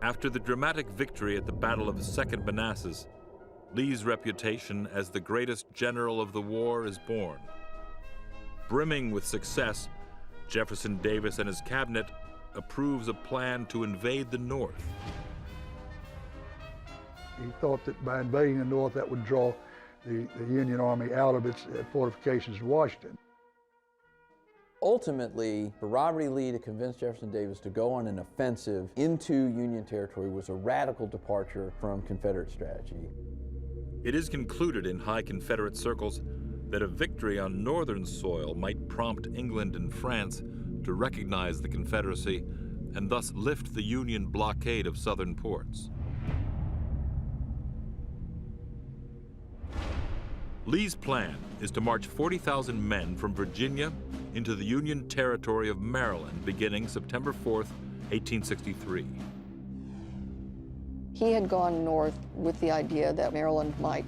After the dramatic victory at the Battle of the Second Manassas, Lee's reputation as the greatest general of the war is born. Brimming with success, Jefferson Davis and his cabinet approves a plan to invade the North. He thought that by invading the North, that would draw the Union Army out of its fortifications in Washington. Ultimately, for Robert E. Lee to convince Jefferson Davis to go on an offensive into Union territory was a radical departure from Confederate strategy. It is concluded in high Confederate circles that a victory on northern soil might prompt England and France to recognize the Confederacy and thus lift the Union blockade of southern ports. Lee's plan is to march 40,000 men from Virginia into the Union territory of Maryland beginning September 4th, 1863. He had gone north with the idea that Maryland might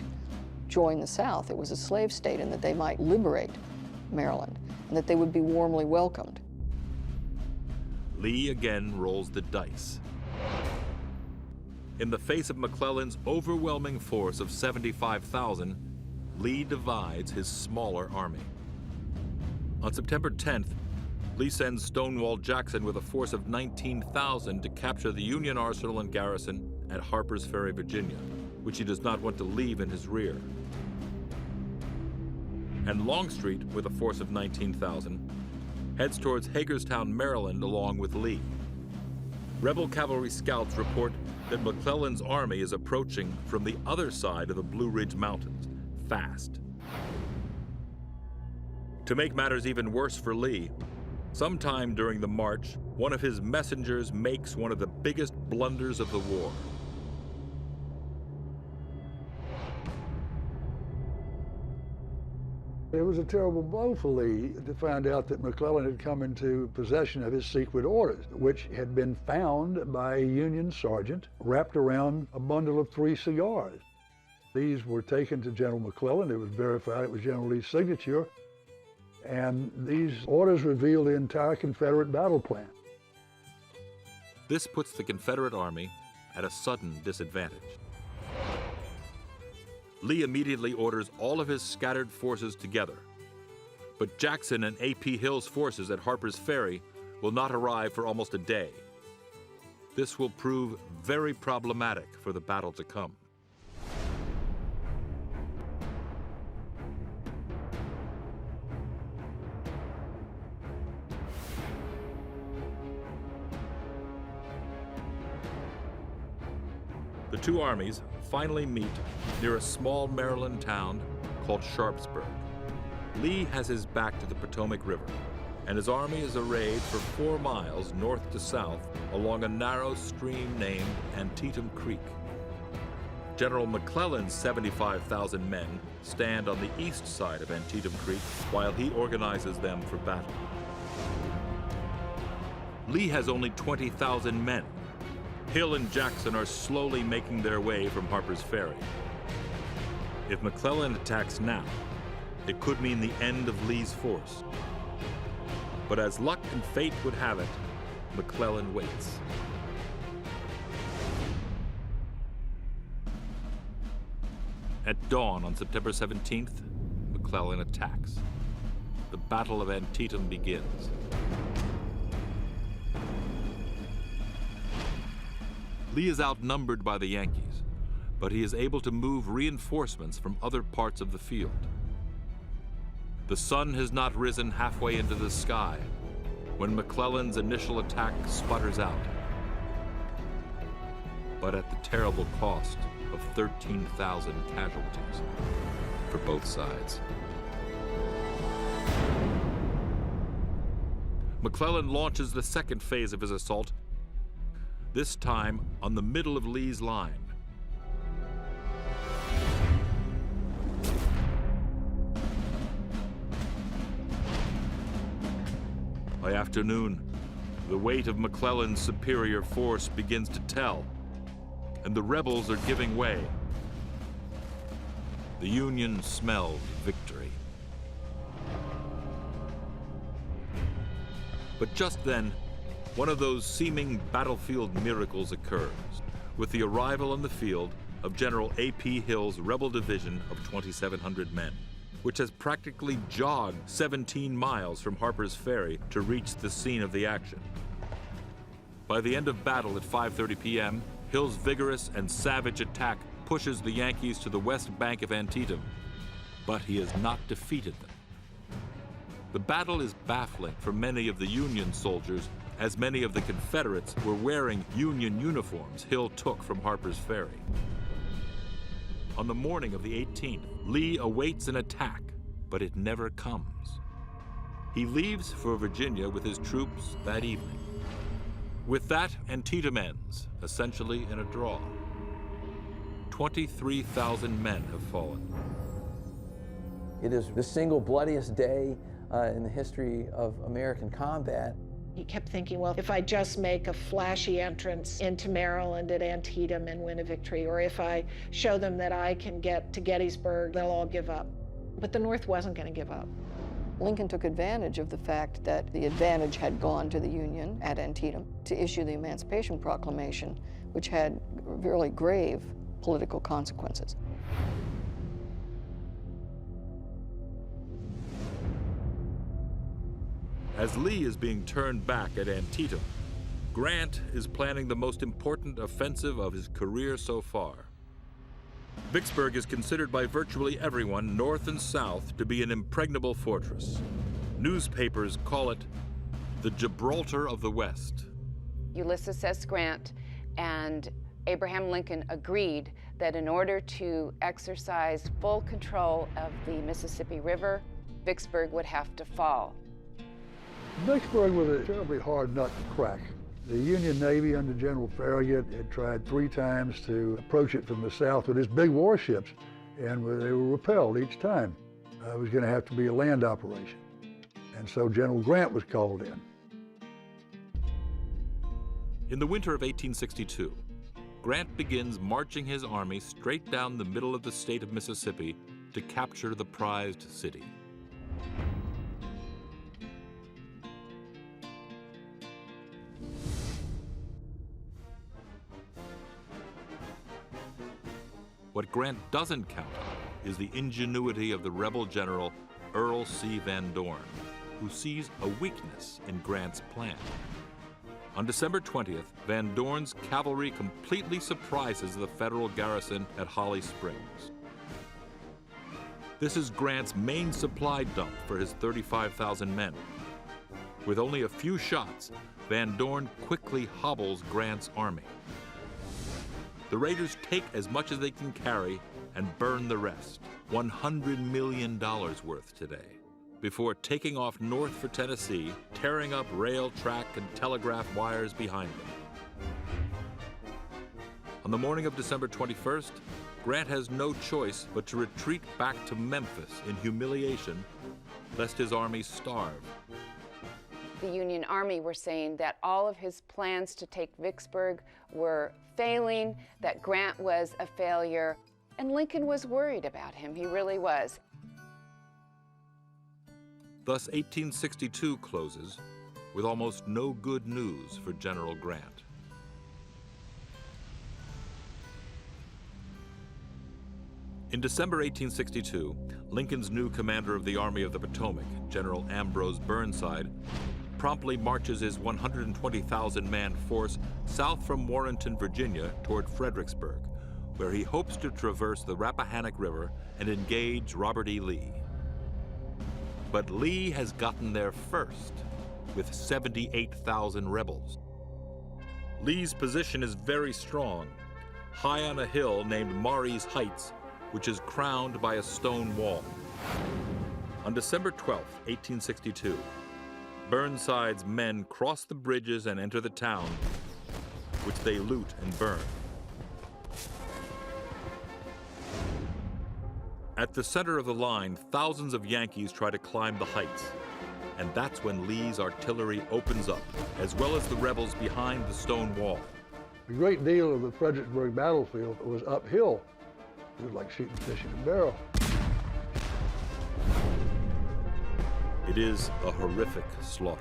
join the South. It was a slave state, and that they might liberate Maryland, and that they would be warmly welcomed. Lee again rolls the dice. In the face of McClellan's overwhelming force of 75,000, Lee divides his smaller army. On September 10th, Lee sends Stonewall Jackson with a force of 19,000 to capture the Union arsenal and garrison at Harper's Ferry, Virginia, which he does not want to leave in his rear. And Longstreet, with a force of 19,000, heads towards Hagerstown, Maryland, along with Lee. Rebel cavalry scouts report that McClellan's army is approaching from the other side of the Blue Ridge Mountains, fast. To make matters even worse for Lee, sometime during the march, one of his messengers makes one of the biggest blunders of the war. It was a terrible blow for Lee to find out that McClellan had come into possession of his secret orders, which had been found by a Union sergeant wrapped around a bundle of 3 cigars. These were taken to General McClellan. It was verified it was General Lee's signature. And these orders revealed the entire Confederate battle plan. This puts the Confederate Army at a sudden disadvantage. Lee immediately orders all of his scattered forces together. But Jackson and A.P. Hill's forces at Harper's Ferry will not arrive for almost a day. This will prove very problematic for the battle to come. two armies finally meet near a small Maryland town called Sharpsburg. Lee has his back to the Potomac River, and his army is arrayed for 4 miles north to south along a narrow stream named Antietam Creek. General McClellan's 75,000 men stand on the east side of Antietam Creek while he organizes them for battle. Lee has only 20,000 men. Hill and Jackson are slowly making their way from Harper's Ferry. If McClellan attacks now, it could mean the end of Lee's force. But as luck and fate would have it, McClellan waits. At dawn on September 17th, McClellan attacks. The Battle of Antietam begins. Lee is outnumbered by the Yankees, but he is able to move reinforcements from other parts of the field. The sun has not risen halfway into the sky when McClellan's initial attack sputters out, but at the terrible cost of 13,000 casualties for both sides. McClellan launches the second phase of his assault, this time on the middle of Lee's line. By afternoon, the weight of McClellan's superior force begins to tell, and the rebels are giving way. The Union smelled victory. But just then, one of those seeming battlefield miracles occurs with the arrival on the field of General A.P. Hill's rebel division of 2,700 men, which has practically jogged 17 miles from Harper's Ferry to reach the scene of the action. By the end of battle at 5:30 p.m., Hill's vigorous and savage attack pushes the Yankees to the west bank of Antietam, but he has not defeated them. The battle is baffling for many of the Union soldiers, as many of the Confederates were wearing Union uniforms Hill took from Harper's Ferry. On the morning of the 18th, Lee awaits an attack, but it never comes. He leaves for Virginia with his troops that evening. With that, Antietam ends, essentially in a draw. 23,000 men have fallen. It is the single bloodiest day in the history of American combat. He kept thinking, well, if I just make a flashy entrance into Maryland at Antietam and win a victory, or if I show them that I can get to Gettysburg, they'll all give up. But the North wasn't going to give up. Lincoln took advantage of the fact that the advantage had gone to the Union at Antietam to issue the Emancipation Proclamation, which had really grave political consequences. As Lee is being turned back at Antietam, Grant is planning the most important offensive of his career so far. Vicksburg is considered by virtually everyone, north and south, to be an impregnable fortress. Newspapers call it the Gibraltar of the West. Ulysses S. Grant and Abraham Lincoln agreed that in order to exercise full control of the Mississippi River, Vicksburg would have to fall. Vicksburg was a terribly hard nut to crack. The Union Navy under General Farragut had tried 3 times to approach it from the south with its big warships, and they were repelled each time. It was going to have to be a land operation. And so General Grant was called in. In the winter of 1862, Grant begins marching his army straight down the middle of the state of Mississippi to capture the prized city. What Grant doesn't count on is the ingenuity of the rebel general Earl C. Van Dorn, who sees a weakness in Grant's plan. On December 20th, Van Dorn's cavalry completely surprises the federal garrison at Holly Springs. This is Grant's main supply dump for his 35,000 men. With only a few shots, Van Dorn quickly hobbles Grant's army. The raiders take as much as they can carry and burn the rest, $100 million worth today, before taking off north for Tennessee, tearing up rail track and telegraph wires behind them. On the morning of December 21st, Grant has no choice but to retreat back to Memphis in humiliation, lest his army starve. The Union Army were saying that all of his plans to take Vicksburg were failing, that Grant was a failure, and Lincoln was worried about him. He really was. Thus, 1862 closes with almost no good news for General Grant. In December 1862, Lincoln's new commander of the Army of the Potomac, General Ambrose Burnside, promptly marches his 120,000-man force south from Warrenton, Virginia, toward Fredericksburg, where he hopes to traverse the Rappahannock River and engage Robert E. Lee. But Lee has gotten there first, with 78,000 rebels. Lee's position is very strong, high on a hill named Marye's Heights, which is crowned by a stone wall. On December 12, 1862, Burnside's men cross the bridges and enter the town, which they loot and burn. At the center of the line, thousands of Yankees try to climb the heights, and that's when Lee's artillery opens up, as well as the rebels behind the stone wall. A great deal of the Fredericksburg battlefield was uphill. It was like shooting fish in a barrel. It is a horrific slaughter.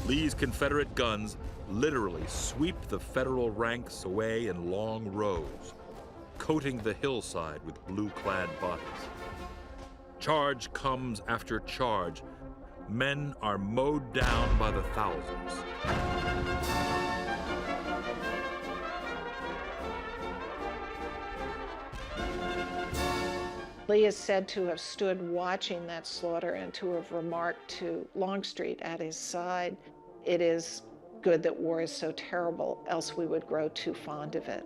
Lee's Confederate guns literally sweep the Federal ranks away in long rows, coating the hillside with blue-clad bodies. Charge comes after charge. Men are mowed down by the thousands. Lee is said to have stood watching that slaughter and to have remarked to Longstreet at his side, "It is good that war is so terrible, else we would grow too fond of it."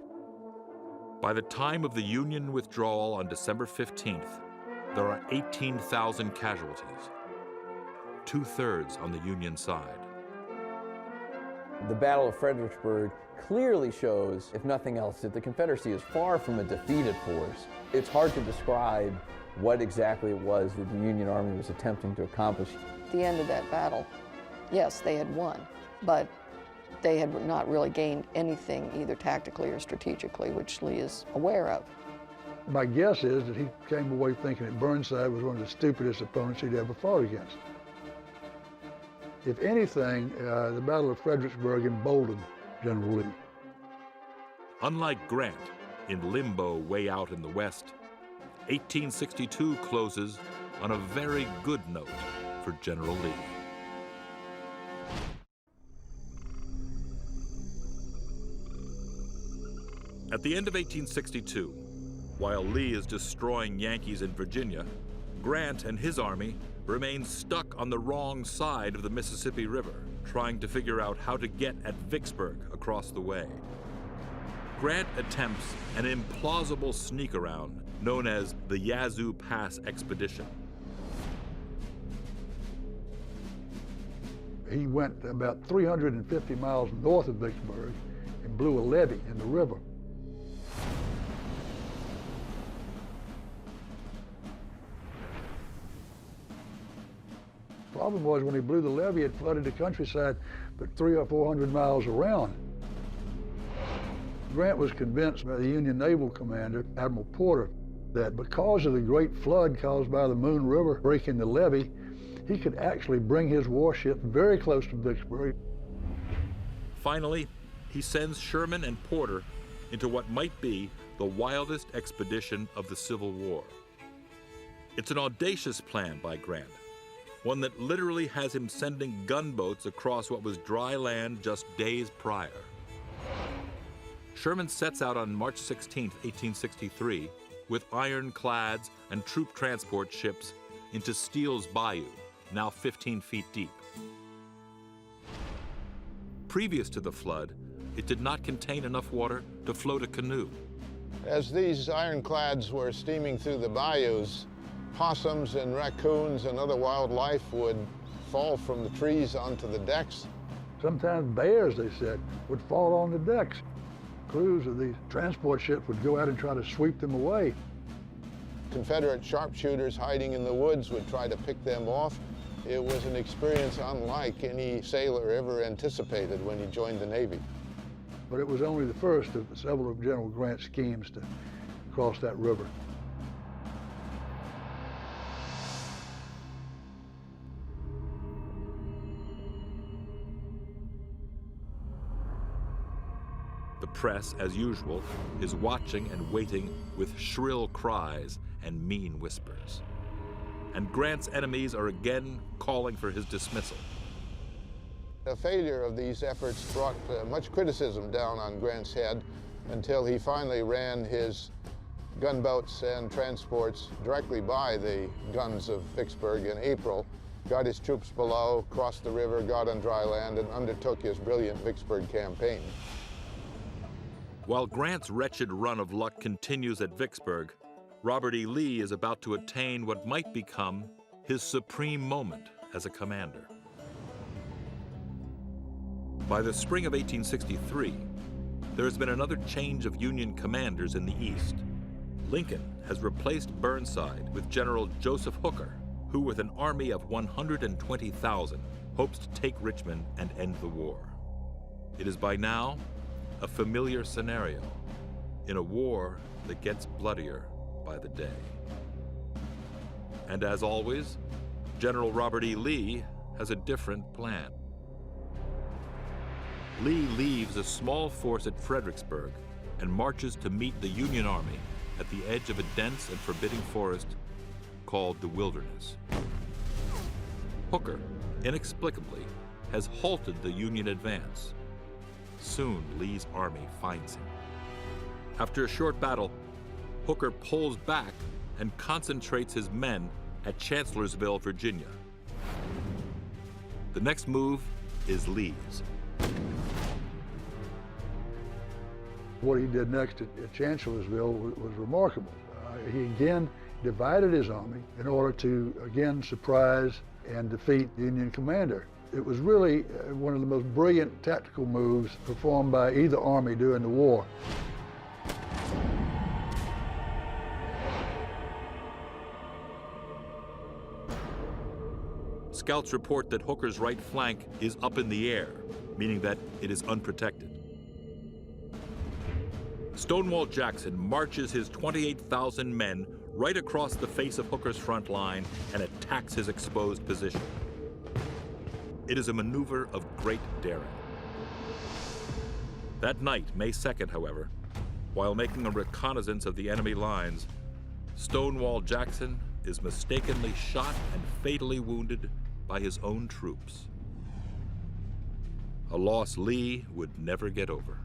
By the time of the Union withdrawal on December 15th, there are 18,000 casualties, 2/3 on the Union side. The Battle of Fredericksburg clearly shows, if nothing else, that the Confederacy is far from a defeated force. It's hard to describe what exactly it was that the Union Army was attempting to accomplish. At the end of that battle, yes, they had won, but they had not really gained anything either tactically or strategically, which Lee is aware of. My guess is that he came away thinking that Burnside was one of the stupidest opponents he'd ever fought against. If anything, the Battle of Fredericksburg emboldened General Lee. Unlike Grant, in limbo way out in the West, 1862 closes on a very good note for General Lee. At the end of 1862, while Lee is destroying Yankees in Virginia, Grant and his army remain stuck on the wrong side of the Mississippi River, trying to figure out how to get at Vicksburg across the way. Grant attempts an implausible sneak around known as the Yazoo Pass Expedition. He went about 350 miles north of Vicksburg and blew a levee in the river. The problem was when he blew the levee, it flooded the countryside but 300 or 400 miles around. Grant was convinced by the Union naval commander, Admiral Porter, that because of the great flood caused by the Moon River breaking the levee, he could actually bring his warship very close to Vicksburg. Finally, he sends Sherman and Porter into what might be the wildest expedition of the Civil War. It's an audacious plan by Grant, one that literally has him sending gunboats across what was dry land just days prior. Sherman sets out on March 16, 1863, with ironclads and troop transport ships into Steele's Bayou, now 15 feet deep. Previous to the flood, it did not contain enough water to float a canoe. As these ironclads were steaming through the bayous, possums and raccoons and other wildlife would fall from the trees onto the decks. Sometimes bears, they said, would fall on the decks. Crews of these transport ships would go out and try to sweep them away. Confederate sharpshooters hiding in the woods would try to pick them off. It was an experience unlike any sailor ever anticipated when he joined the Navy. But it was only the first of several of General Grant's schemes to cross that river. The press, as usual, is watching and waiting with shrill cries and mean whispers. And Grant's enemies are again calling for his dismissal. The failure of these efforts brought much criticism down on Grant's head until he finally ran his gunboats and transports directly by the guns of Vicksburg in April, got his troops below, crossed the river, got on dry land, and undertook his brilliant Vicksburg campaign. While Grant's wretched run of luck continues at Vicksburg, Robert E. Lee is about to attain what might become his supreme moment as a commander. By the spring of 1863, there has been another change of Union commanders in the East. Lincoln has replaced Burnside with General Joseph Hooker, who with an army of 120,000 hopes to take Richmond and end the war. It is by now a familiar scenario in a war that gets bloodier by the day. And as always, General Robert E. Lee has a different plan. Lee leaves a small force at Fredericksburg and marches to meet the Union Army at the edge of a dense and forbidding forest called the Wilderness. Hooker, inexplicably, has halted the Union advance. Soon, Lee's army finds him. After a short battle, Hooker pulls back and concentrates his men at Chancellorsville, Virginia. The next move is Lee's. What he did next at Chancellorsville was remarkable. He again divided his army in order to again surprise and defeat the Union commander. It was really one of the most brilliant tactical moves performed by either army during the war. Scouts report that Hooker's right flank is up in the air, meaning that it is unprotected. Stonewall Jackson marches his 28,000 men right across the face of Hooker's front line and attacks his exposed position. It is a maneuver of great daring. That night, May 2nd, however, while making a reconnaissance of the enemy lines, Stonewall Jackson is mistakenly shot and fatally wounded by his own troops. A loss Lee would never get over.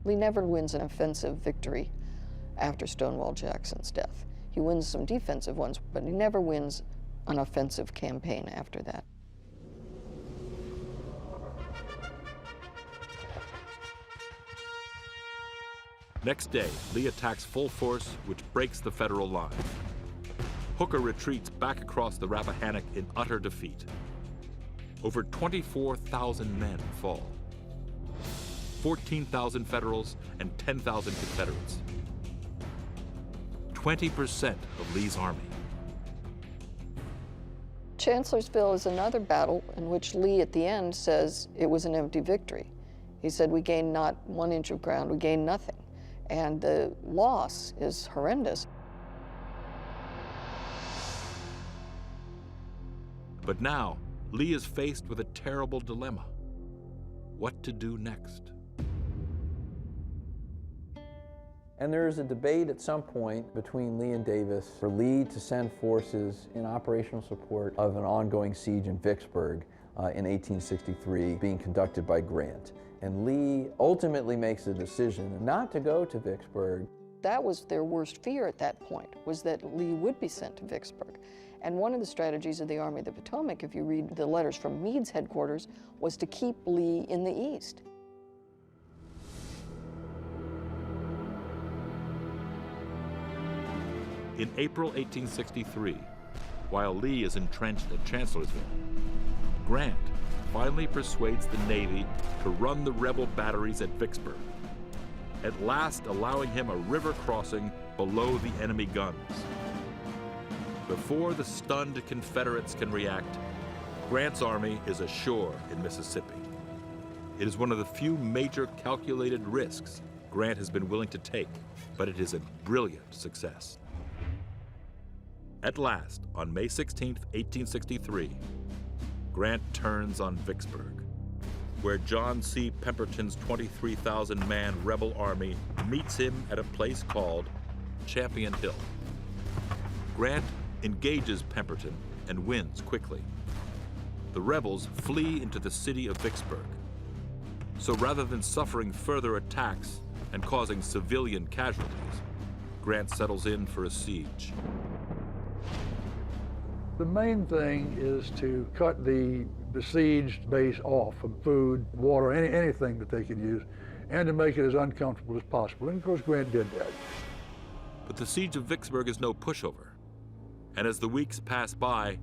Lee never wins an offensive victory after Stonewall Jackson's death. He wins some defensive ones, but he never wins an offensive campaign after that. Next day, Lee attacks full force, which breaks the Federal line. Hooker retreats back across the Rappahannock in utter defeat. Over 24,000 men fall. 14,000 Federals and 10,000 Confederates. 20% of Lee's army. Chancellorsville is another battle in which Lee at the end says it was an empty victory. He said, we gained not 1 inch of ground, we gained nothing. And the loss is horrendous. But now, Lee is faced with a terrible dilemma. What to do next? And there is a debate at some point between Lee and Davis for Lee to send forces in operational support of an ongoing siege in Vicksburg in 1863 being conducted by Grant. And Lee ultimately makes the decision not to go to Vicksburg. That was their worst fear at that point, was that Lee would be sent to Vicksburg. And one of the strategies of the Army of the Potomac, if you read the letters from Meade's headquarters, was to keep Lee in the east. In April 1863, while Lee is entrenched at Chancellorsville, Grant finally persuades the Navy to run the rebel batteries at Vicksburg, at last allowing him a river crossing below the enemy guns. Before the stunned Confederates can react, Grant's army is ashore in Mississippi. It is one of the few major calculated risks Grant has been willing to take, but it is a brilliant success. At last, on May 16, 1863, Grant turns on Vicksburg, where John C. Pemberton's 23,000-man rebel army meets him at a place called Champion Hill. Grant engages Pemberton and wins quickly. The rebels flee into the city of Vicksburg. So rather than suffering further attacks and causing civilian casualties, Grant settles in for a siege. The main thing is to cut the besieged base off from food, water, anything that they could use, and to make it as uncomfortable as possible. And of course, Grant did that. But the siege of Vicksburg is no pushover. And as the weeks pass by,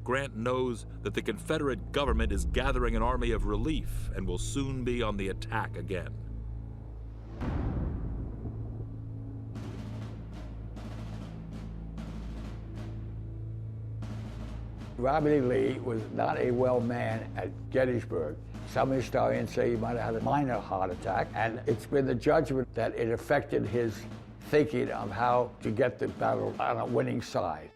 Grant knows that the Confederate government is gathering an army of relief and will soon be on the attack again. Robert E. Lee was not a well man at Gettysburg. Some historians say he might have had a minor heart attack, and it's been the judgment that it affected his thinking of how to get the battle on a winning side.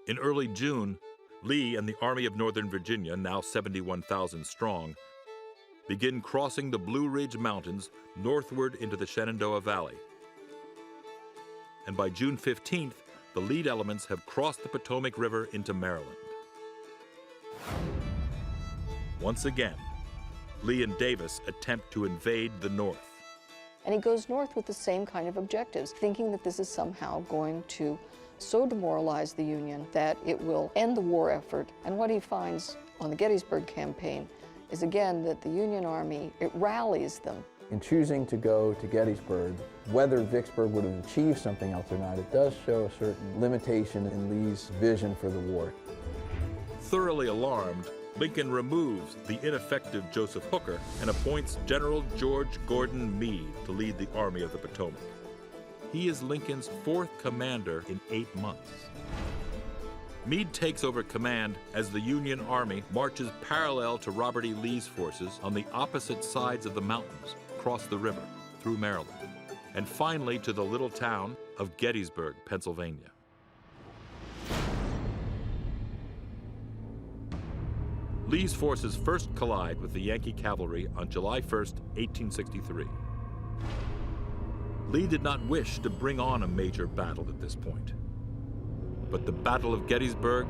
In early June, Lee and the Army of Northern Virginia, now 71,000 strong, begin crossing the Blue Ridge Mountains northward into the Shenandoah Valley. And by June 15th, the lead elements have crossed the Potomac River into Maryland. Once again, Lee and Davis attempt to invade the North. And he goes north with the same kind of objectives, thinking that this is somehow going to so demoralize the Union that it will end the war effort. And what he finds on the Gettysburg campaign is, again, that the Union Army, it rallies them. In choosing to go to Gettysburg, whether Vicksburg would have achieved something else or not, it does show a certain limitation in Lee's vision for the war. Thoroughly alarmed, Lincoln removes the ineffective Joseph Hooker and appoints General George Gordon Meade to lead the Army of the Potomac. He is Lincoln's 4th commander in 8 months. Meade takes over command as the Union Army marches parallel to Robert E. Lee's forces on the opposite sides of the mountains, across the river, through Maryland, and finally to the little town of Gettysburg, Pennsylvania. Lee's forces first collide with the Yankee cavalry on July 1st, 1863. Lee did not wish to bring on a major battle at this point. But the Battle of Gettysburg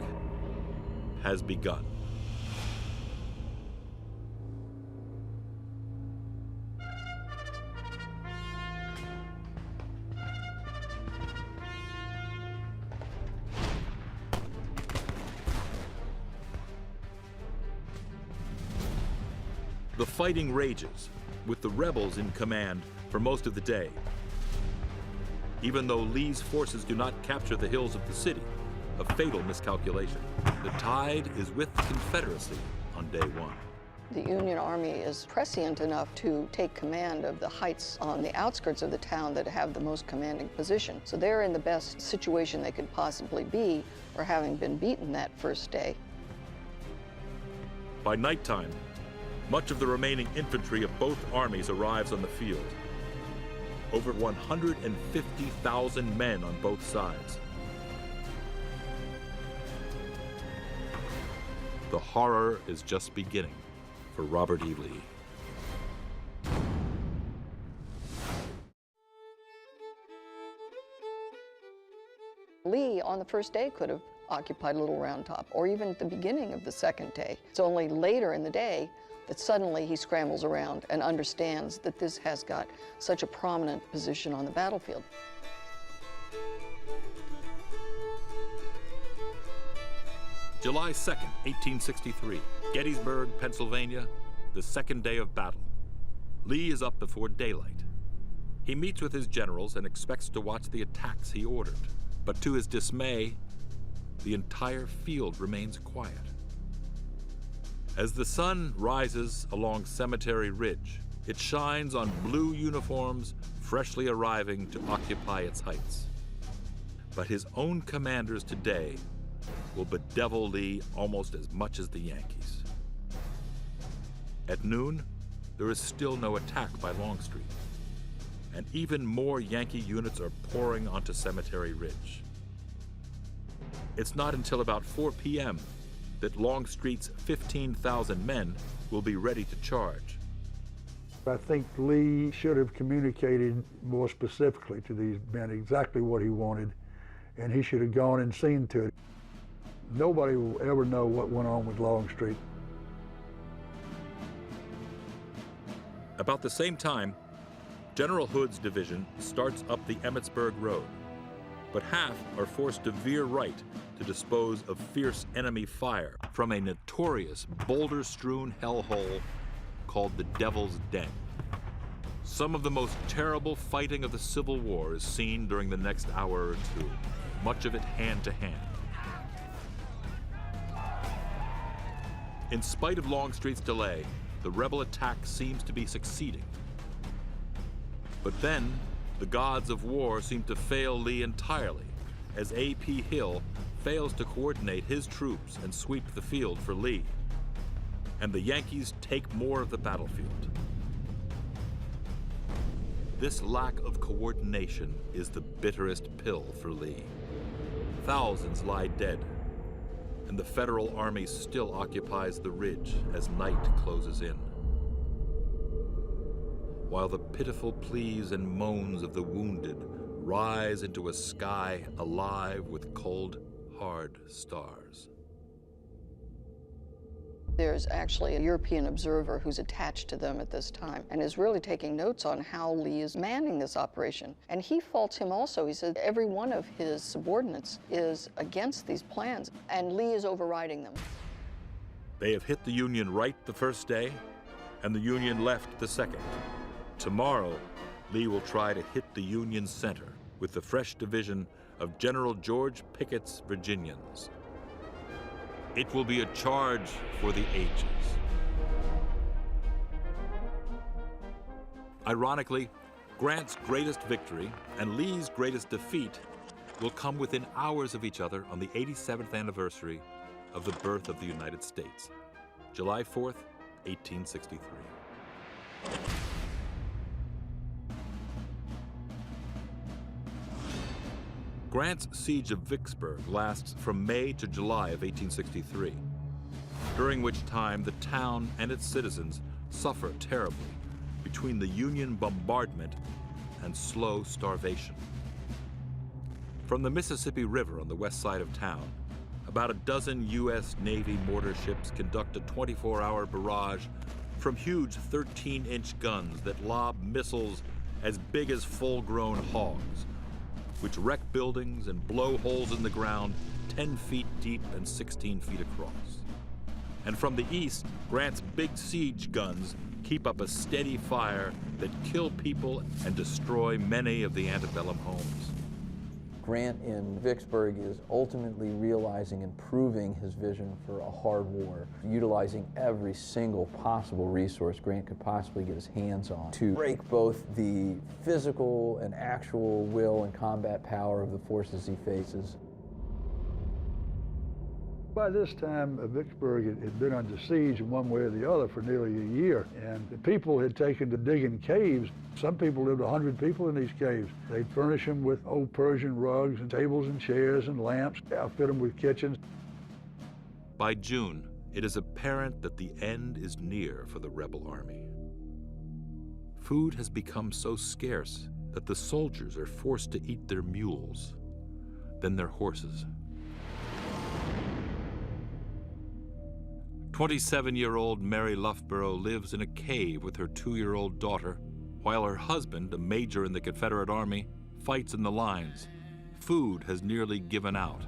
has begun. The fighting rages, with the rebels in command for most of the day. Even though Lee's forces do not capture the hills of the city, a fatal miscalculation. The tide is with the Confederacy on day one. The Union Army is prescient enough to take command of the heights on the outskirts of the town that have the most commanding position. So they're in the best situation they could possibly be for having been beaten that first day. By nighttime, much of the remaining infantry of both armies arrives on the field. Over 150,000 men on both sides. The horror is just beginning for Robert E. Lee. Lee, on the first day, could have occupied Little Round Top, or even at the beginning of the second day. It's only later in the day that suddenly he scrambles around and understands that this has got such a prominent position on the battlefield. July 2nd, 1863, Gettysburg, Pennsylvania, the second day of battle. Lee is up before daylight. He meets with his generals and expects to watch the attacks he ordered. But to his dismay, the entire field remains quiet. As the sun rises along Cemetery Ridge, it shines on blue uniforms freshly arriving to occupy its heights. But his own commanders today will bedevil Lee almost as much as the Yankees. At noon, there is still no attack by Longstreet, and even more Yankee units are pouring onto Cemetery Ridge. It's not until about 4 p.m. that Longstreet's 15,000 men will be ready to charge. I think Lee should have communicated more specifically to these men exactly what he wanted, and he should have gone and seen to it. Nobody will ever know what went on with Longstreet. About the same time, General Hood's division starts up the Emmetsburg Road, but half are forced to veer right to dispose of fierce enemy fire from a notorious boulder-strewn hellhole called the Devil's Den. Some of the most terrible fighting of the Civil War is seen during the next hour or two, much of it hand-to-hand. In spite of Longstreet's delay, the rebel attack seems to be succeeding. But then, the gods of war seem to fail Lee entirely, as A.P. Hill fails to coordinate his troops and sweep the field for Lee. And the Yankees take more of the battlefield. This lack of coordination is the bitterest pill for Lee. Thousands lie dead, and the Federal Army still occupies the ridge as night closes in. While the pitiful pleas and moans of the wounded rise into a sky alive with cold, hard stars. There's actually a European observer who's attached to them at this time and is really taking notes on how Lee is manning this operation. And he faults him also. He says every one of his subordinates is against these plans, and Lee is overriding them. They have hit the Union right the first day, and the Union left the second. Tomorrow, Lee will try to hit the Union center with the fresh division of General George Pickett's Virginians. It will be a charge for the ages. Ironically, Grant's greatest victory and Lee's greatest defeat will come within hours of each other on the 87th anniversary of the birth of the United States, July 4th, 1863. Grant's siege of Vicksburg lasts from May to July of 1863, during which time the town and its citizens suffer terribly between the Union bombardment and slow starvation. From the Mississippi River on the west side of town, about a dozen U.S. Navy mortar ships conduct a 24-hour barrage from huge 13-inch guns that lob missiles as big as full-grown hogs, which wreck buildings and blow holes in the ground 10 feet deep and 16 feet across. And from the east, Grant's big siege guns keep up a steady fire that kill people and destroy many of the antebellum homes. Grant in Vicksburg is ultimately realizing and proving his vision for a hard war, utilizing every single possible resource Grant could possibly get his hands on to break both the physical and actual will and combat power of the forces he faces. By this time, Vicksburg had been under siege in one way or the other for nearly a year, and the people had taken to digging caves. Some people lived 100 people in these caves. They'd furnish them with old Persian rugs and tables and chairs and lamps, outfit them with kitchens. By June, it is apparent that the end is near for the rebel army. Food has become so scarce that the soldiers are forced to eat their mules, then their horses. 27-year-old Mary Loughborough lives in a cave with her 2-year-old daughter, while her husband, a major in the Confederate Army, fights in the lines. Food has nearly given out.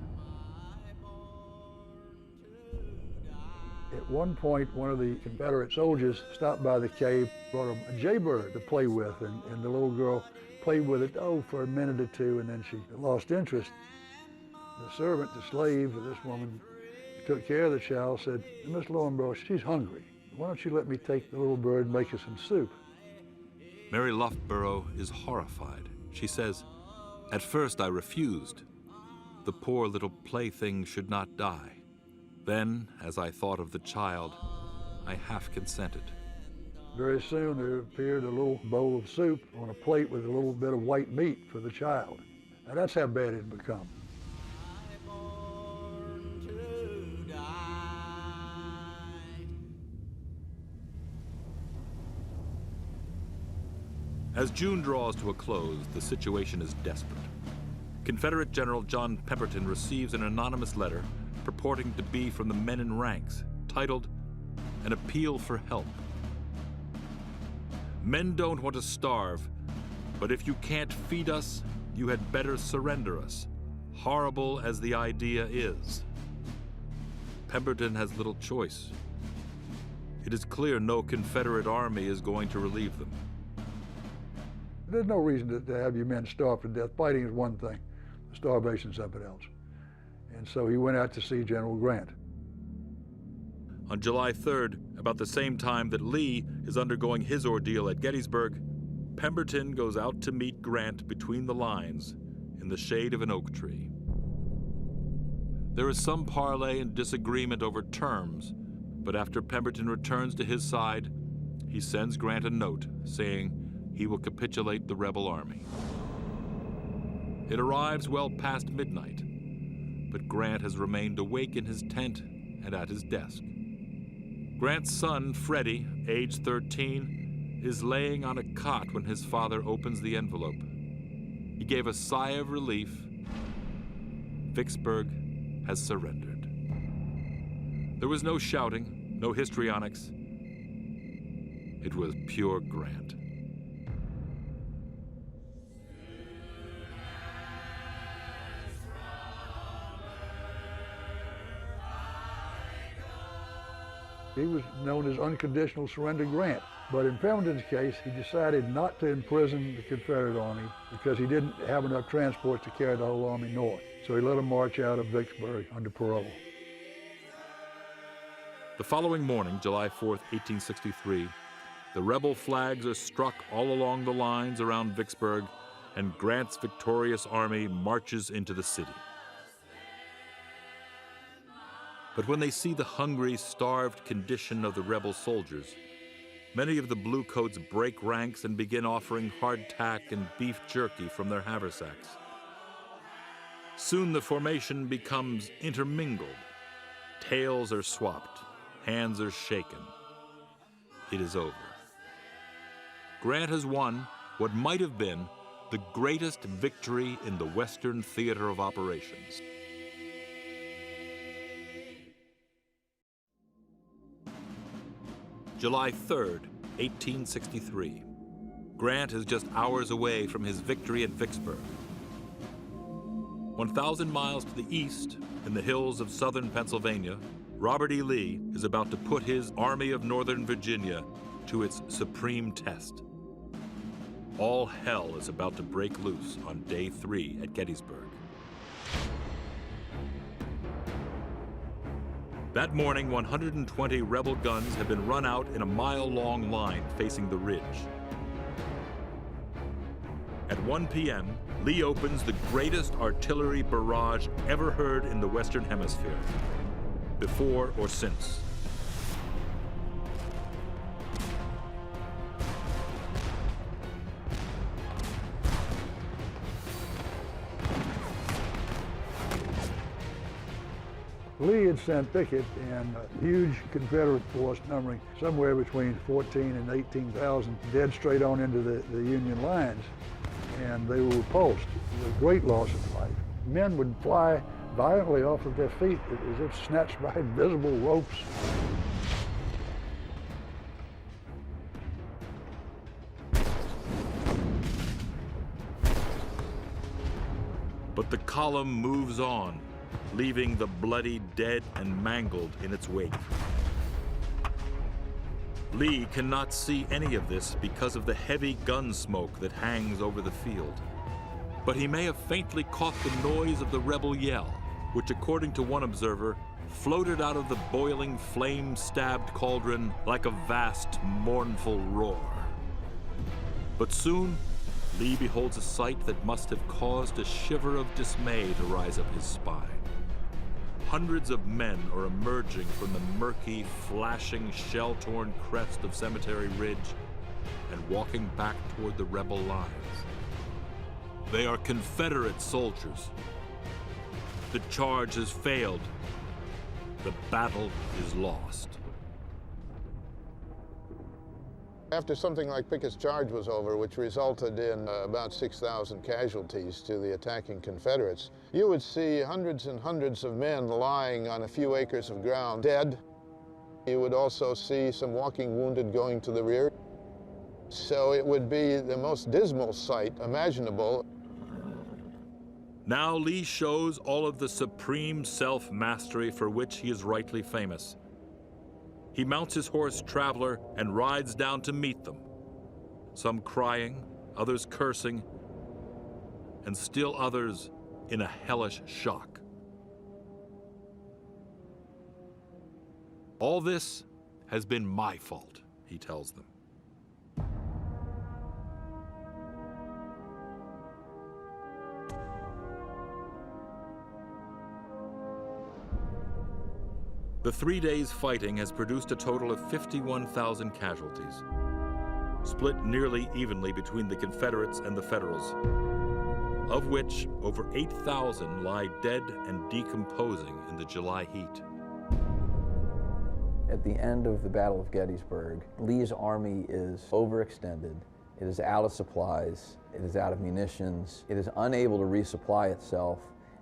At one point, one of the Confederate soldiers stopped by the cave, brought a jaybird to play with, and the little girl played with it, for a minute or two, and then she lost interest. The servant, the slave of this woman who took care of the child, said, "Miss Laurinburg, she's hungry. Why don't you let me take the little bird and make her some soup?" Mary Loughborough is horrified. She says, "At first I refused. The poor little plaything should not die. Then, as I thought of the child, I half consented." Very soon there appeared a little bowl of soup on a plate with a little bit of white meat for the child. Now that's how bad it had become. As June draws to a close, the situation is desperate. Confederate General John Pemberton receives an anonymous letter purporting to be from the men in ranks, titled, "An Appeal for Help." "Men don't want to starve, but if you can't feed us, you had better surrender us, horrible as the idea is." Pemberton has little choice. It is clear no Confederate army is going to relieve them. There's no reason to have your men starve to death. Fighting is one thing, starvation is something else. And so he went out to see General Grant. On July 3rd, about the same time that Lee is undergoing his ordeal at Gettysburg, Pemberton goes out to meet Grant between the lines in the shade of an oak tree. There is some parley and disagreement over terms, but after Pemberton returns to his side, he sends Grant a note saying he will capitulate the rebel army. It arrives well past midnight, but Grant has remained awake in his tent and at his desk. Grant's son, Freddie, age 13, is laying on a cot when his father opens the envelope. He gave a sigh of relief. Vicksburg has surrendered. There was no shouting, no histrionics. It was pure Grant. He was known as Unconditional Surrender Grant. But in Pemberton's case, he decided not to imprison the Confederate Army because he didn't have enough transports to carry the whole army north. So he let them march out of Vicksburg under parole. The following morning, July 4th, 1863, the rebel flags are struck all along the lines around Vicksburg, and Grant's victorious army marches into the city. But when they see the hungry, starved condition of the rebel soldiers, many of the bluecoats break ranks and begin offering hardtack and beef jerky from their haversacks. Soon the formation becomes intermingled. Tails are swapped, hands are shaken. It is over. Grant has won what might have been the greatest victory in the Western theater of operations. July 3rd, 1863. Grant is just hours away from his victory at Vicksburg. 1,000 miles to the east, in the hills of southern Pennsylvania, Robert E. Lee is about to put his Army of Northern Virginia to its supreme test. All hell is about to break loose on day 3 at Gettysburg. That morning, 120 rebel guns have been run out in a mile-long line facing the ridge. At 1 p.m., Lee opens the greatest artillery barrage ever heard in the Western Hemisphere, before or since. Lee had sent Pickett and a huge Confederate force numbering somewhere between 14 and 18,000 dead straight on into the Union lines, and they were repulsed with a great loss of life. Men would fly violently off of their feet as if snatched by invisible ropes. But the column moves on, leaving the bloody dead and mangled in its wake. Lee cannot see any of this because of the heavy gun smoke that hangs over the field. But he may have faintly caught the noise of the rebel yell, which, according to one observer, floated out of the boiling, flame-stabbed cauldron like a vast, mournful roar. But soon, Lee beholds a sight that must have caused a shiver of dismay to rise up his spine. Hundreds of men are emerging from the murky, flashing, shell-torn crest of Cemetery Ridge and walking back toward the rebel lines. They are Confederate soldiers. The charge has failed. The battle is lost. After something like Pickett's charge was over, which resulted in about 6,000 casualties to the attacking Confederates, you would see hundreds and hundreds of men lying on a few acres of ground, dead. You would also see some walking wounded going to the rear. So it would be the most dismal sight imaginable. Now Lee shows all of the supreme self-mastery for which he is rightly famous. He mounts his horse Traveler and rides down to meet them, some crying, others cursing, and still others in a hellish shock. All this has been my fault, he tells them. The 3 days' fighting has produced a total of 51,000 casualties, split nearly evenly between the Confederates and the Federals, of which over 8,000 lie dead and decomposing in the July heat. At the end of the Battle of Gettysburg, Lee's army is overextended. It is out of supplies. It is out of munitions. It is unable to resupply itself,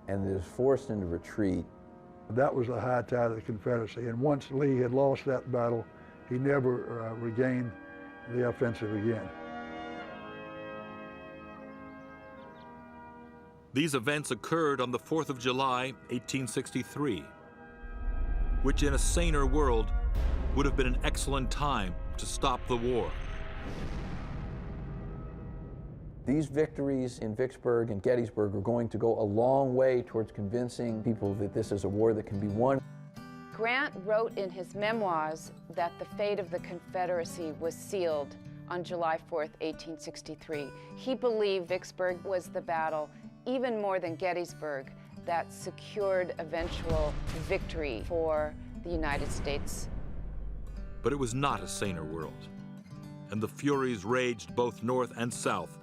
and it is forced into retreat. That was the high tide of the Confederacy, and once Lee had lost that battle, he never regained the offensive again. These events occurred on the 4th of July, 1863, which in a saner world would have been an excellent time to stop the war. These victories in Vicksburg and Gettysburg are going to go a long way towards convincing people that this is a war that can be won. Grant wrote in his memoirs that the fate of the Confederacy was sealed on July 4th, 1863. He believed Vicksburg was the battle, even more than Gettysburg, that secured eventual victory for the United States. But it was not a saner world, and the furies raged both north and south,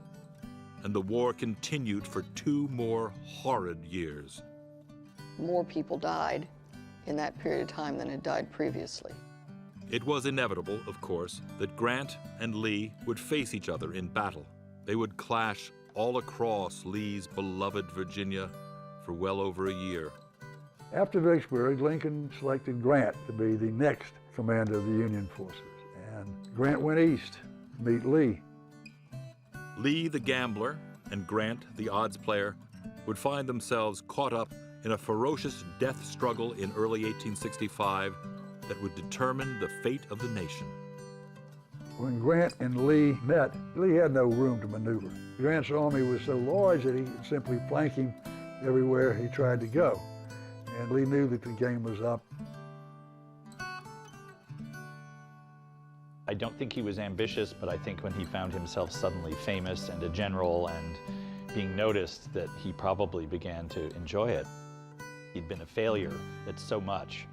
and the war continued for 2 more horrid years. More people died in that period of time than had died previously. It was inevitable, of course, that Grant and Lee would face each other in battle. They would clash all across Lee's beloved Virginia for well over a year. After Vicksburg, Lincoln selected Grant to be the next commander of the Union forces, and Grant went east to meet Lee. Lee, the gambler, and Grant, the odds player, would find themselves caught up in a ferocious death struggle in early 1865 that would determine the fate of the nation. When Grant and Lee met, Lee had no room to maneuver. Grant's army was so large that he could simply flank him everywhere he tried to go. And Lee knew that the game was up. I don't think he was ambitious, but I think when he found himself suddenly famous and a general and being noticed, that he probably began to enjoy it. He'd been a failure at so much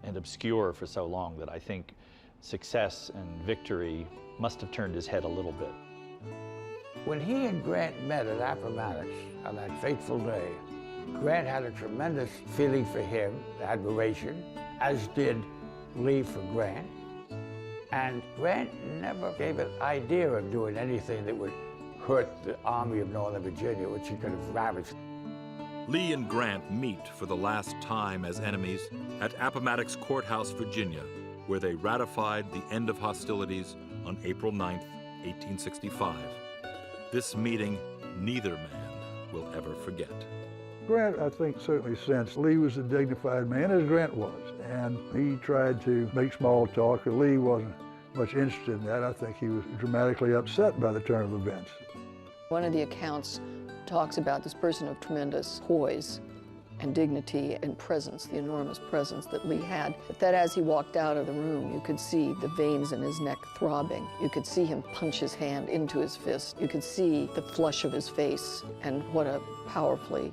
and obscure for so long that I think success and victory must have turned his head a little bit. When he and Grant met at Appomattox on that fateful day, Grant had a tremendous feeling for him, admiration, as did Lee for Grant. And Grant never gave an idea of doing anything that would hurt the Army of Northern Virginia, which he could have ravaged. Lee and Grant meet for the last time as enemies at Appomattox Courthouse, Virginia, where they ratified the end of hostilities on April 9th, 1865. This meeting neither man will ever forget. Grant, I think, certainly sensed Lee was a dignified man, as Grant was, and he tried to make small talk, and Lee wasn't much interested in that. I think he was dramatically upset by the turn of events. One of the accounts talks about this person of tremendous poise and dignity and presence, the enormous presence that Lee had. But that as he walked out of the room, you could see the veins in his neck throbbing. You could see him punch his hand into his fist. You could see the flush of his face, and what a powerfully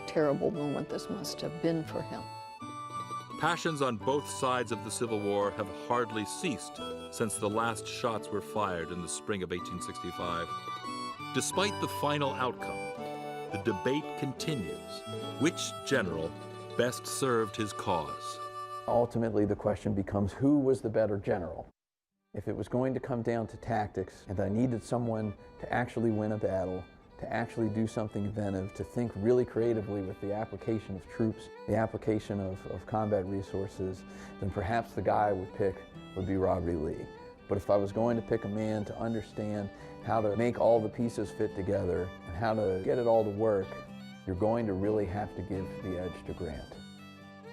terrible moment this must have been for him. Passions on both sides of the Civil War have hardly ceased since the last shots were fired in the spring of 1865. Despite the final outcome, the debate continues. Which general best served his cause? Ultimately, the question becomes, who was the better general? If it was going to come down to tactics, and I needed someone to actually win a battle, to actually do something inventive, to think really creatively with the application of troops, the application of combat resources, then perhaps the guy I would pick would be Robert E. Lee. But if I was going to pick a man to understand how to make all the pieces fit together and how to get it all to work, you're going to really have to give the edge to Grant.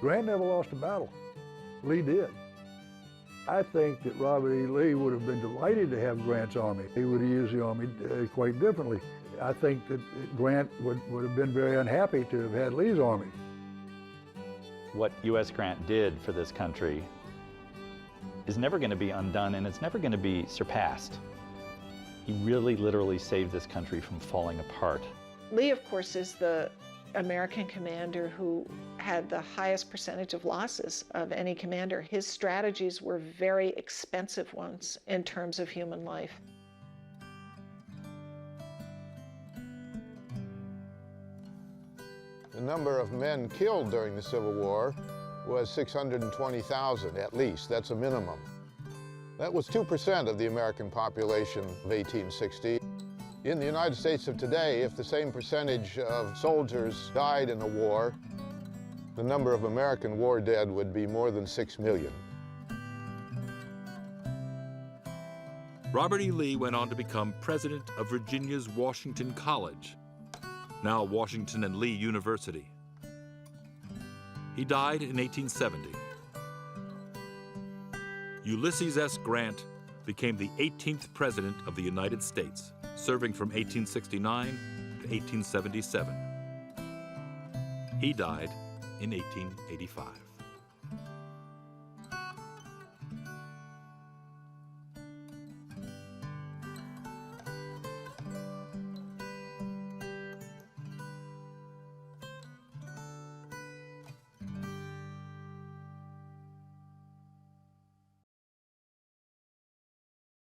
Grant never lost a battle. Lee did. I think that Robert E. Lee would have been delighted to have Grant's army. He would have used the army quite differently. I think that Grant would have been very unhappy to have had Lee's army. What U.S. Grant did for this country is never going to be undone, and it's never going to be surpassed. He really literally saved this country from falling apart. Lee, of course, is the American commander who had the highest percentage of losses of any commander. His strategies were very expensive ones in terms of human life. The number of men killed during the Civil War was 620,000 at least. That's a minimum. That was 2% of the American population of 1860. In the United States of today, if the same percentage of soldiers died in a war, the number of American war dead would be more than 6 million. Robert E. Lee went on to become president of Virginia's Washington College, now Washington and Lee University. He died in 1870. Ulysses S. Grant became the 18th President of the United States, serving from 1869 to 1877. He died in 1885.